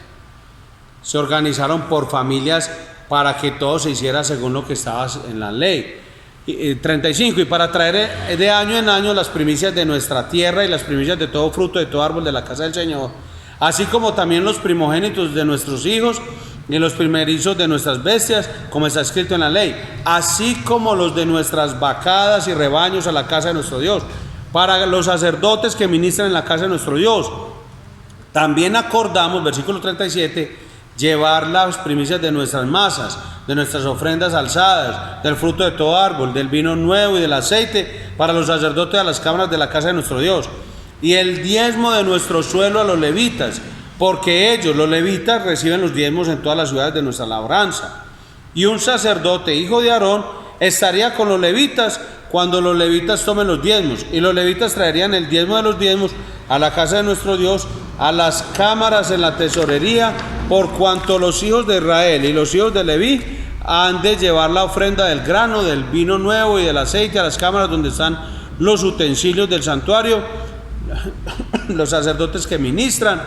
Se organizaron por familias para que todo se hiciera según lo que estaba en la ley. 35, y para traer de año en año las primicias de nuestra tierra y las primicias de todo fruto de todo árbol de la casa del Señor, así como también los primogénitos de nuestros hijos y los primerizos de nuestras bestias, como está escrito en la ley, así como los de nuestras vacadas y rebaños a la casa de nuestro Dios, para los sacerdotes que ministran en la casa de nuestro Dios. También acordamos, versículo 37, llevar las primicias de nuestras masas, de nuestras ofrendas alzadas, del fruto de todo árbol, del vino nuevo y del aceite, para los sacerdotes a las cámaras de la casa de nuestro Dios, y el diezmo de nuestro suelo a los levitas, porque ellos, los levitas, reciben los diezmos en todas las ciudades de nuestra labranza. Y un sacerdote, hijo de Aarón, estaría con los levitas cuando los levitas tomen los diezmos, y los levitas traerían el diezmo de los diezmos a la casa de nuestro Dios, a las cámaras en la tesorería, por cuanto los hijos de Israel y los hijos de Leví han de llevar la ofrenda del grano, del vino nuevo y del aceite a las cámaras donde están los utensilios del santuario, los sacerdotes que ministran,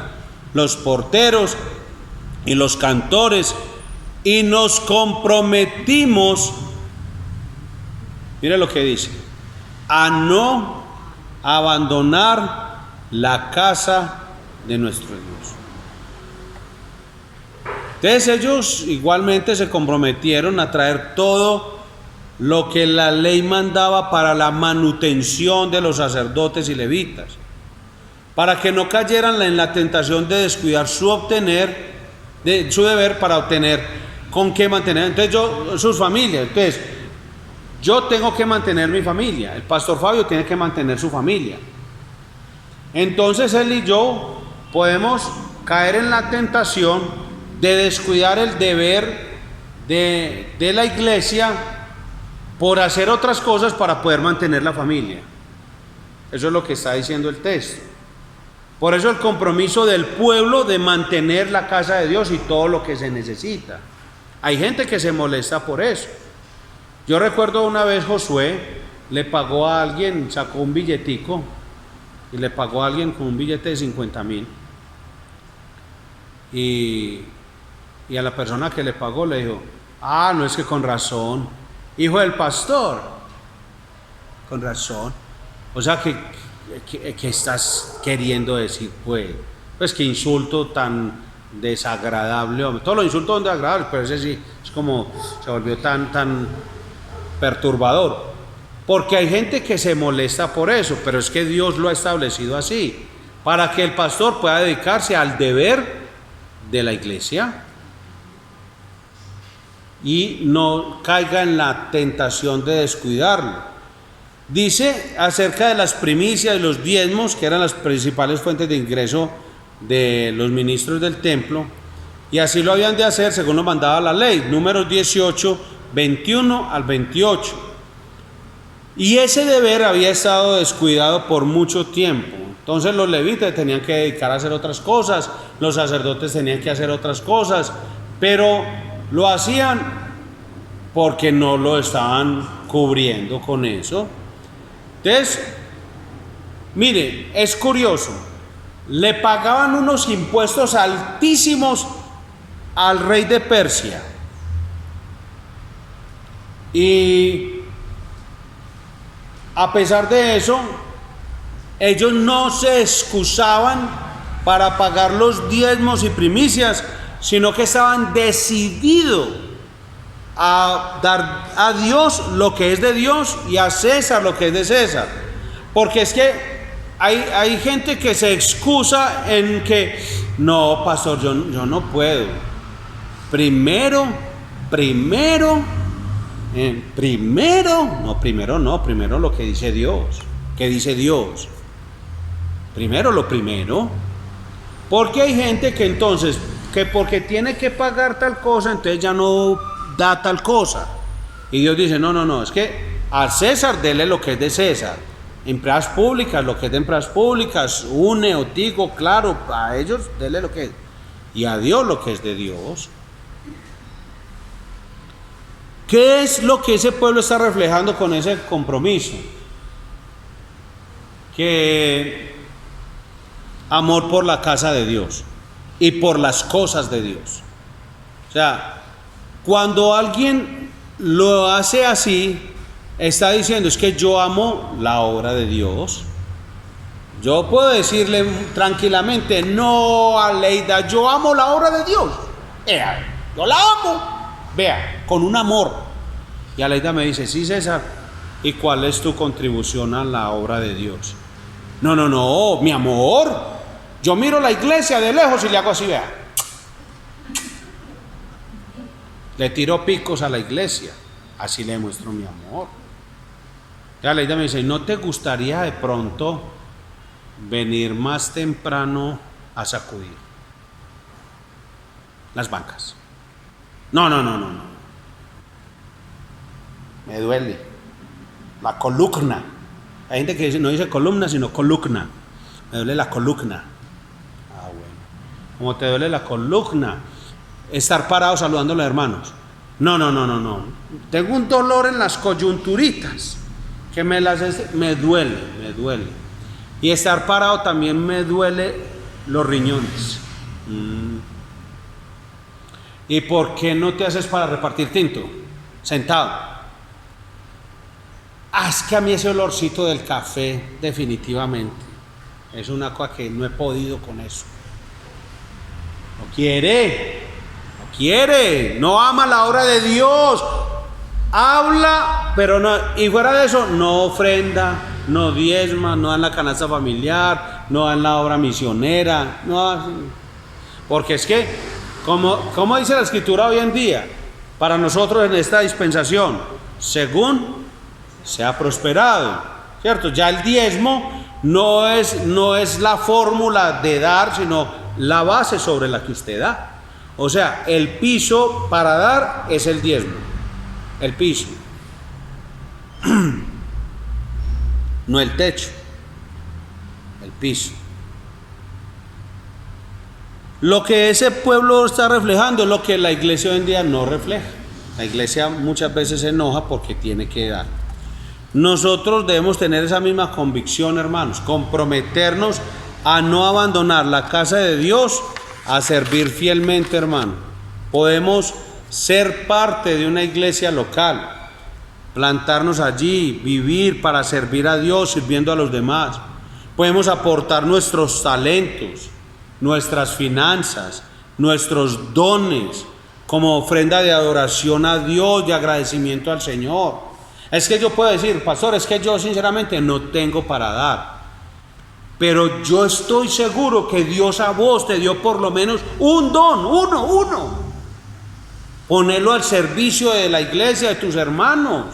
los porteros y los cantores, y nos comprometimos, mire lo que dice, a no abandonar la casa de nuestro Dios. Entonces ellos igualmente se comprometieron a traer todo lo que la ley mandaba para la manutención de los sacerdotes y levitas, para que no cayeran en la tentación de descuidar su deber para obtener con qué mantener. Entonces sus familias, entonces yo tengo que mantener mi familia, el pastor Fabio tiene que mantener su familia. Entonces él y yo podemos caer en la tentación de descuidar el deber de la iglesia por hacer otras cosas para poder mantener la familia. Eso es lo que está diciendo el texto. Por eso el compromiso del pueblo de mantener la casa de Dios y todo lo que se necesita. Hay gente que se molesta por eso. Yo recuerdo una vez Josué le pagó a alguien, sacó un billetico y le pagó a alguien con un billete de 50,000. Y a la persona que le pagó le dijo, no es que con razón, hijo del pastor, con razón. O sea, ¿qué estás queriendo decir? Pues qué insulto tan desagradable, hombre. Todos los insultos son desagradables, pero ese sí es como se volvió tan perturbador. Porque hay gente que se molesta por eso, pero es que Dios lo ha establecido así, para que el pastor pueda dedicarse al deber de la iglesia y no caiga en la tentación de descuidarlo. Dice acerca de las primicias y los diezmos, que eran las principales fuentes de ingreso de los ministros del templo, y así lo habían de hacer según lo mandaba la ley, Números 18, 21 al 28. Y ese deber había estado descuidado por mucho tiempo. Entonces los levitas tenían que dedicar a hacer otras cosas, los sacerdotes tenían que hacer otras cosas, pero lo hacían porque no lo estaban cubriendo con eso. Entonces, mire, es curioso, le pagaban unos impuestos altísimos al rey de Persia. Y a pesar de eso, ellos no se excusaban para pagar los diezmos y primicias, sino que estaban decididos a dar a Dios lo que es de Dios y a César lo que es de César. Porque es que hay gente que se excusa en que, no, pastor, yo no puedo. Primero lo que dice Dios. ¿Qué dice Dios? Primero lo primero. Porque hay gente que entonces, que porque tiene que pagar tal cosa, entonces ya no da tal cosa. Y Dios dice, no, es que a César dele lo que es de César. Empresas públicas, lo que es de empresas públicas, UNE o Tigo, claro, a ellos dele lo que es. Y a Dios lo que es de Dios. ¿Qué es lo que ese pueblo está reflejando con ese compromiso? Que amor por la casa de Dios y por las cosas de Dios. O sea, cuando alguien lo hace así, está diciendo, es que yo amo la obra de Dios. Yo puedo decirle tranquilamente, no, Aleida, yo amo la obra de Dios. Yo la amo. Vea, con un amor. Y Aleida me dice, sí, César, ¿y cuál es tu contribución a la obra de Dios? No, mi amor. Yo miro la iglesia de lejos y le hago así, vea. Le tiro picos a la iglesia. Así le muestro mi amor. Y Aleida me dice, ¿no te gustaría de pronto venir más temprano a sacudir las bancas? No. Me duele. La columna. Hay gente que no dice columna, sino columna. Me duele la columna. Ah, bueno. ¿Cómo te duele la columna? Estar parado saludando a los hermanos. No. Tengo un dolor en las coyunturitas que me duele. Y estar parado también me duele los riñones. ¿Y por qué no te haces para repartir tinto? Sentado. Es que a mí ese olorcito del café definitivamente es una cosa que no he podido con eso. No quiere, no ama la obra de Dios. Habla, pero no, y fuera de eso, no ofrenda, no diezma, no da en la canasta familiar, no da en la obra misionera, no, porque es que, como dice la escritura hoy en día, para nosotros en esta dispensación, según se ha prosperado, ¿cierto? Ya el diezmo no es la fórmula de dar, sino la base sobre la que usted da. O sea, el piso para dar es el diezmo, el piso, no el techo, el piso. Lo que ese pueblo está reflejando es lo que la iglesia hoy en día no refleja. La iglesia muchas veces se enoja porque tiene que dar. Nosotros debemos tener esa misma convicción, hermanos, comprometernos a no abandonar la casa de Dios, a servir fielmente, hermano. Podemos ser parte de una iglesia local, plantarnos allí, vivir para servir a Dios, sirviendo a los demás. Podemos aportar nuestros talentos, nuestras finanzas, nuestros dones, como ofrenda de adoración a Dios, de agradecimiento al Señor. Es que yo puedo decir, pastor, es que yo sinceramente no tengo para dar. Pero yo estoy seguro que Dios a vos te dio por lo menos un don, uno. Ponerlo al servicio de la iglesia, de tus hermanos.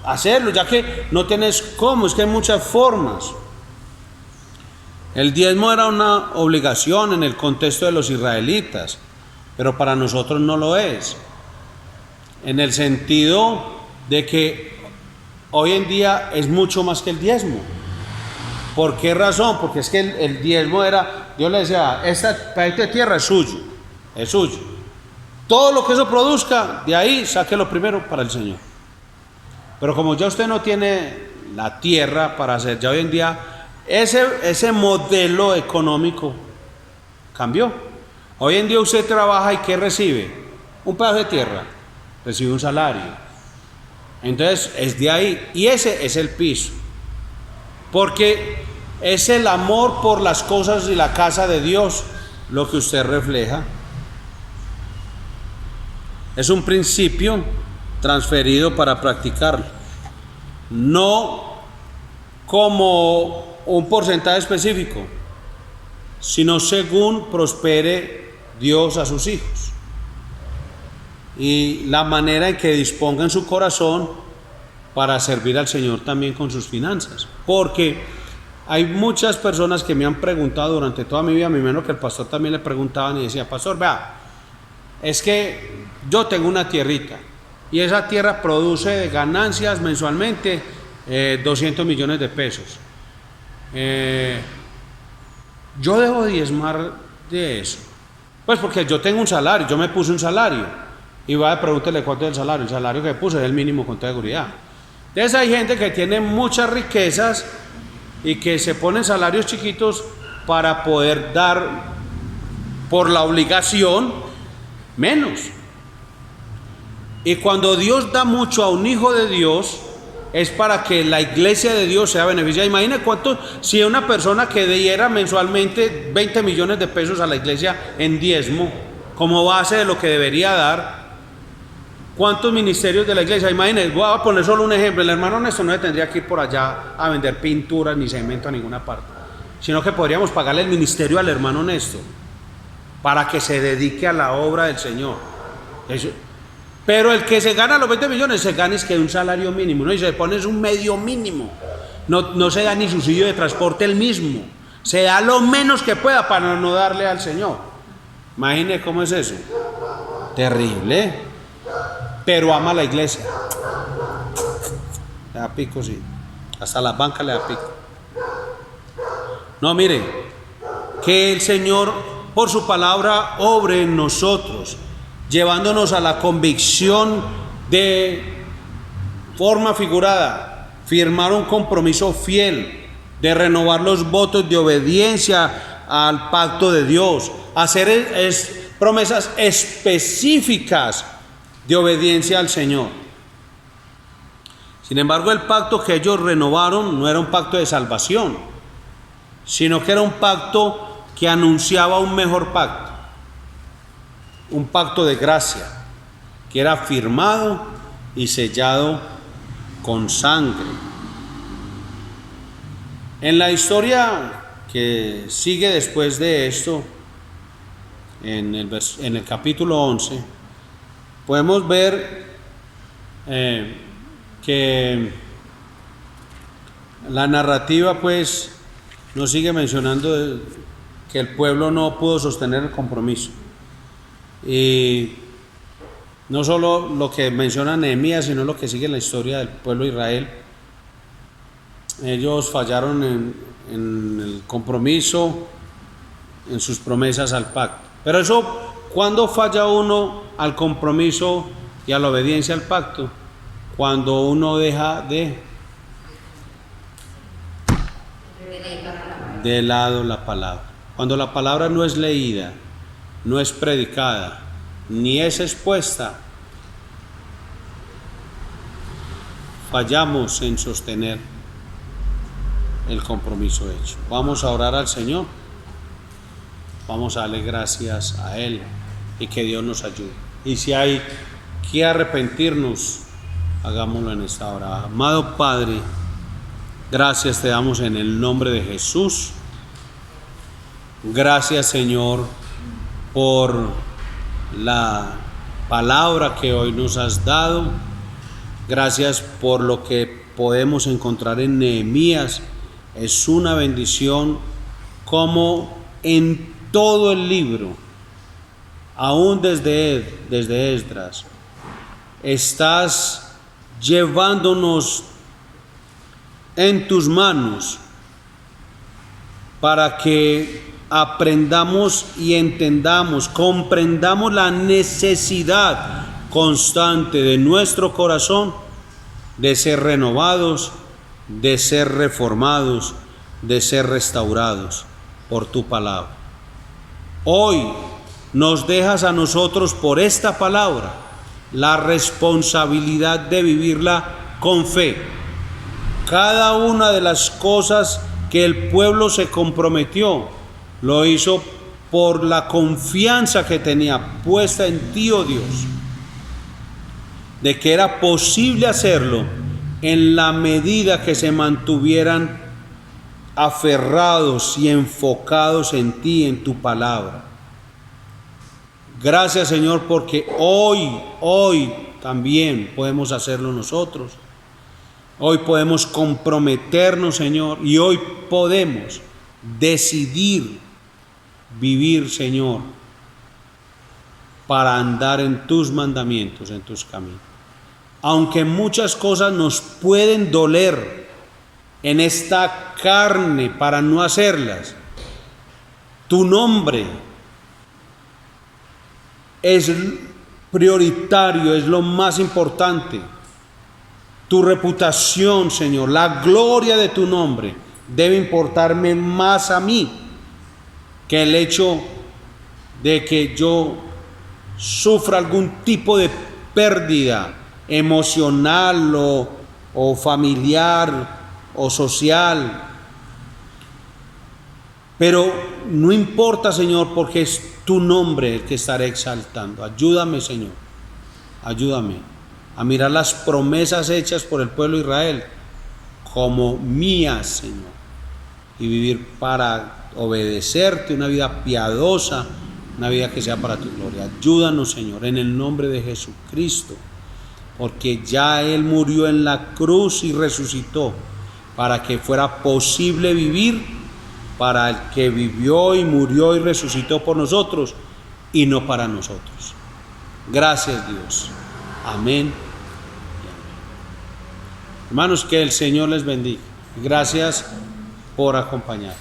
Hacerlo, ya que no tenés cómo, es que hay muchas formas. El diezmo era una obligación en el contexto de los israelitas, pero para nosotros no lo es. En el sentido de que hoy en día es mucho más que el diezmo. ¿Por qué razón? Porque es que el diezmo era, Dios le decía, este pedacito de tierra es suyo. Todo lo que eso produzca, de ahí sáquelo primero para el Señor. Pero como ya usted no tiene la tierra para hacer, ya hoy en día ese modelo económico cambió. Hoy en día usted trabaja y ¿qué recibe? Un pedazo de tierra. Recibe un salario. Entonces es de ahí, y ese es el piso, porque es el amor por las cosas y la casa de Dios lo que usted refleja. Es un principio transferido para practicarlo, no como un porcentaje específico, sino según prospere Dios a sus hijos y la manera en que disponga en su corazón para servir al Señor también con sus finanzas. Porque hay muchas personas que me han preguntado durante toda mi vida, me imagino que el pastor también le preguntaban y decía, pastor, vea, es que yo tengo una tierrita y esa tierra produce de ganancias mensualmente 200 millones de pesos. Yo debo diezmar de eso. Pues porque yo tengo un salario, yo me puse un salario. y va a pregúntele cuánto es el salario que puso es el mínimo con toda seguridad. Entonces hay gente que tiene muchas riquezas y que se ponen salarios chiquitos para poder dar por la obligación menos. Y cuando Dios da mucho a un hijo de Dios, es para que la iglesia de Dios sea beneficiada. Imagina cuánto, si una persona que diera mensualmente 20 millones de pesos a la iglesia en diezmo, como base de lo que debería dar, ¿cuántos ministerios de la iglesia? Imagínense, voy a poner solo un ejemplo. El hermano Néstor no tendría que ir por allá a vender pinturas ni cemento a ninguna parte, sino que podríamos pagarle el ministerio al hermano Néstor para que se dedique a la obra del Señor. Eso. Pero el que se gana los 20 millones, se gana es que un salario mínimo, ¿no? Y se pone un medio mínimo. No se da ni subsidio de transporte el mismo. Se da lo menos que pueda para no darle al Señor. Imagínense cómo es eso. Terrible. Pero ama a la iglesia. Le da pico, sí. Hasta las bancas le da pico. No, mire, que el Señor por su palabra obre en nosotros, llevándonos a la convicción de forma figurada, firmar un compromiso fiel, de renovar los votos de obediencia al pacto de Dios, hacer promesas específicas de obediencia al Señor. Sin embargo, el pacto que ellos renovaron no era un pacto de salvación, sino que era un pacto que anunciaba un mejor pacto, un pacto de gracia, que era firmado y sellado con sangre. En la historia que sigue después de esto, en el capítulo 11, podemos ver que la narrativa pues nos sigue mencionando que el pueblo no pudo sostener el compromiso. Y no solo lo que menciona Nehemías, sino lo que sigue en la historia del pueblo de Israel. Ellos fallaron en el compromiso, en sus promesas al pacto. Pero eso, ¿cuándo falla uno al compromiso y a la obediencia al pacto? Cuando uno deja de lado la palabra. Cuando la palabra no es leída, no es predicada, ni es expuesta, fallamos en sostener el compromiso hecho. Vamos a orar al Señor, vamos a darle gracias a Él y que Dios nos ayude. Y si hay que arrepentirnos, hagámoslo en esta hora. Amado Padre, gracias te damos en el nombre de Jesús. Gracias, Señor, por la palabra que hoy nos has dado. Gracias por lo que podemos encontrar en Nehemías. Es una bendición como en todo el libro, aún desde Esdras, estás llevándonos en tus manos para que aprendamos y entendamos, comprendamos la necesidad constante de nuestro corazón de ser renovados, de ser reformados, de ser restaurados por tu palabra. Hoy nos dejas a nosotros por esta palabra la responsabilidad de vivirla con fe. Cada una de las cosas que el pueblo se comprometió, lo hizo por la confianza que tenía puesta en ti, oh Dios, de que era posible hacerlo en la medida que se mantuvieran aferrados y enfocados en ti, en tu palabra. Gracias, Señor, porque hoy también podemos hacerlo nosotros. Hoy podemos comprometernos, Señor, y hoy podemos decidir vivir, Señor, para andar en tus mandamientos, en tus caminos. Aunque muchas cosas nos pueden doler en esta carne para no hacerlas, tu nombre es prioritario, es lo más importante. Tu reputación, Señor, la gloria de tu nombre debe importarme más a mí que el hecho de que yo sufra algún tipo de pérdida emocional o familiar o social. Pero no importa, Señor, porque es tu nombre el que estaré exaltando. Ayúdame, Señor, ayúdame a mirar las promesas hechas por el pueblo de Israel como mías, Señor, y vivir para obedecerte, una vida piadosa, una vida que sea para tu gloria. Ayúdanos, Señor, en el nombre de Jesucristo, porque ya Él murió en la cruz y resucitó para que fuera posible vivir para el que vivió y murió y resucitó por nosotros y no para nosotros. Gracias, Dios. Amén y amén. Hermanos, que el Señor les bendiga. Gracias por acompañar.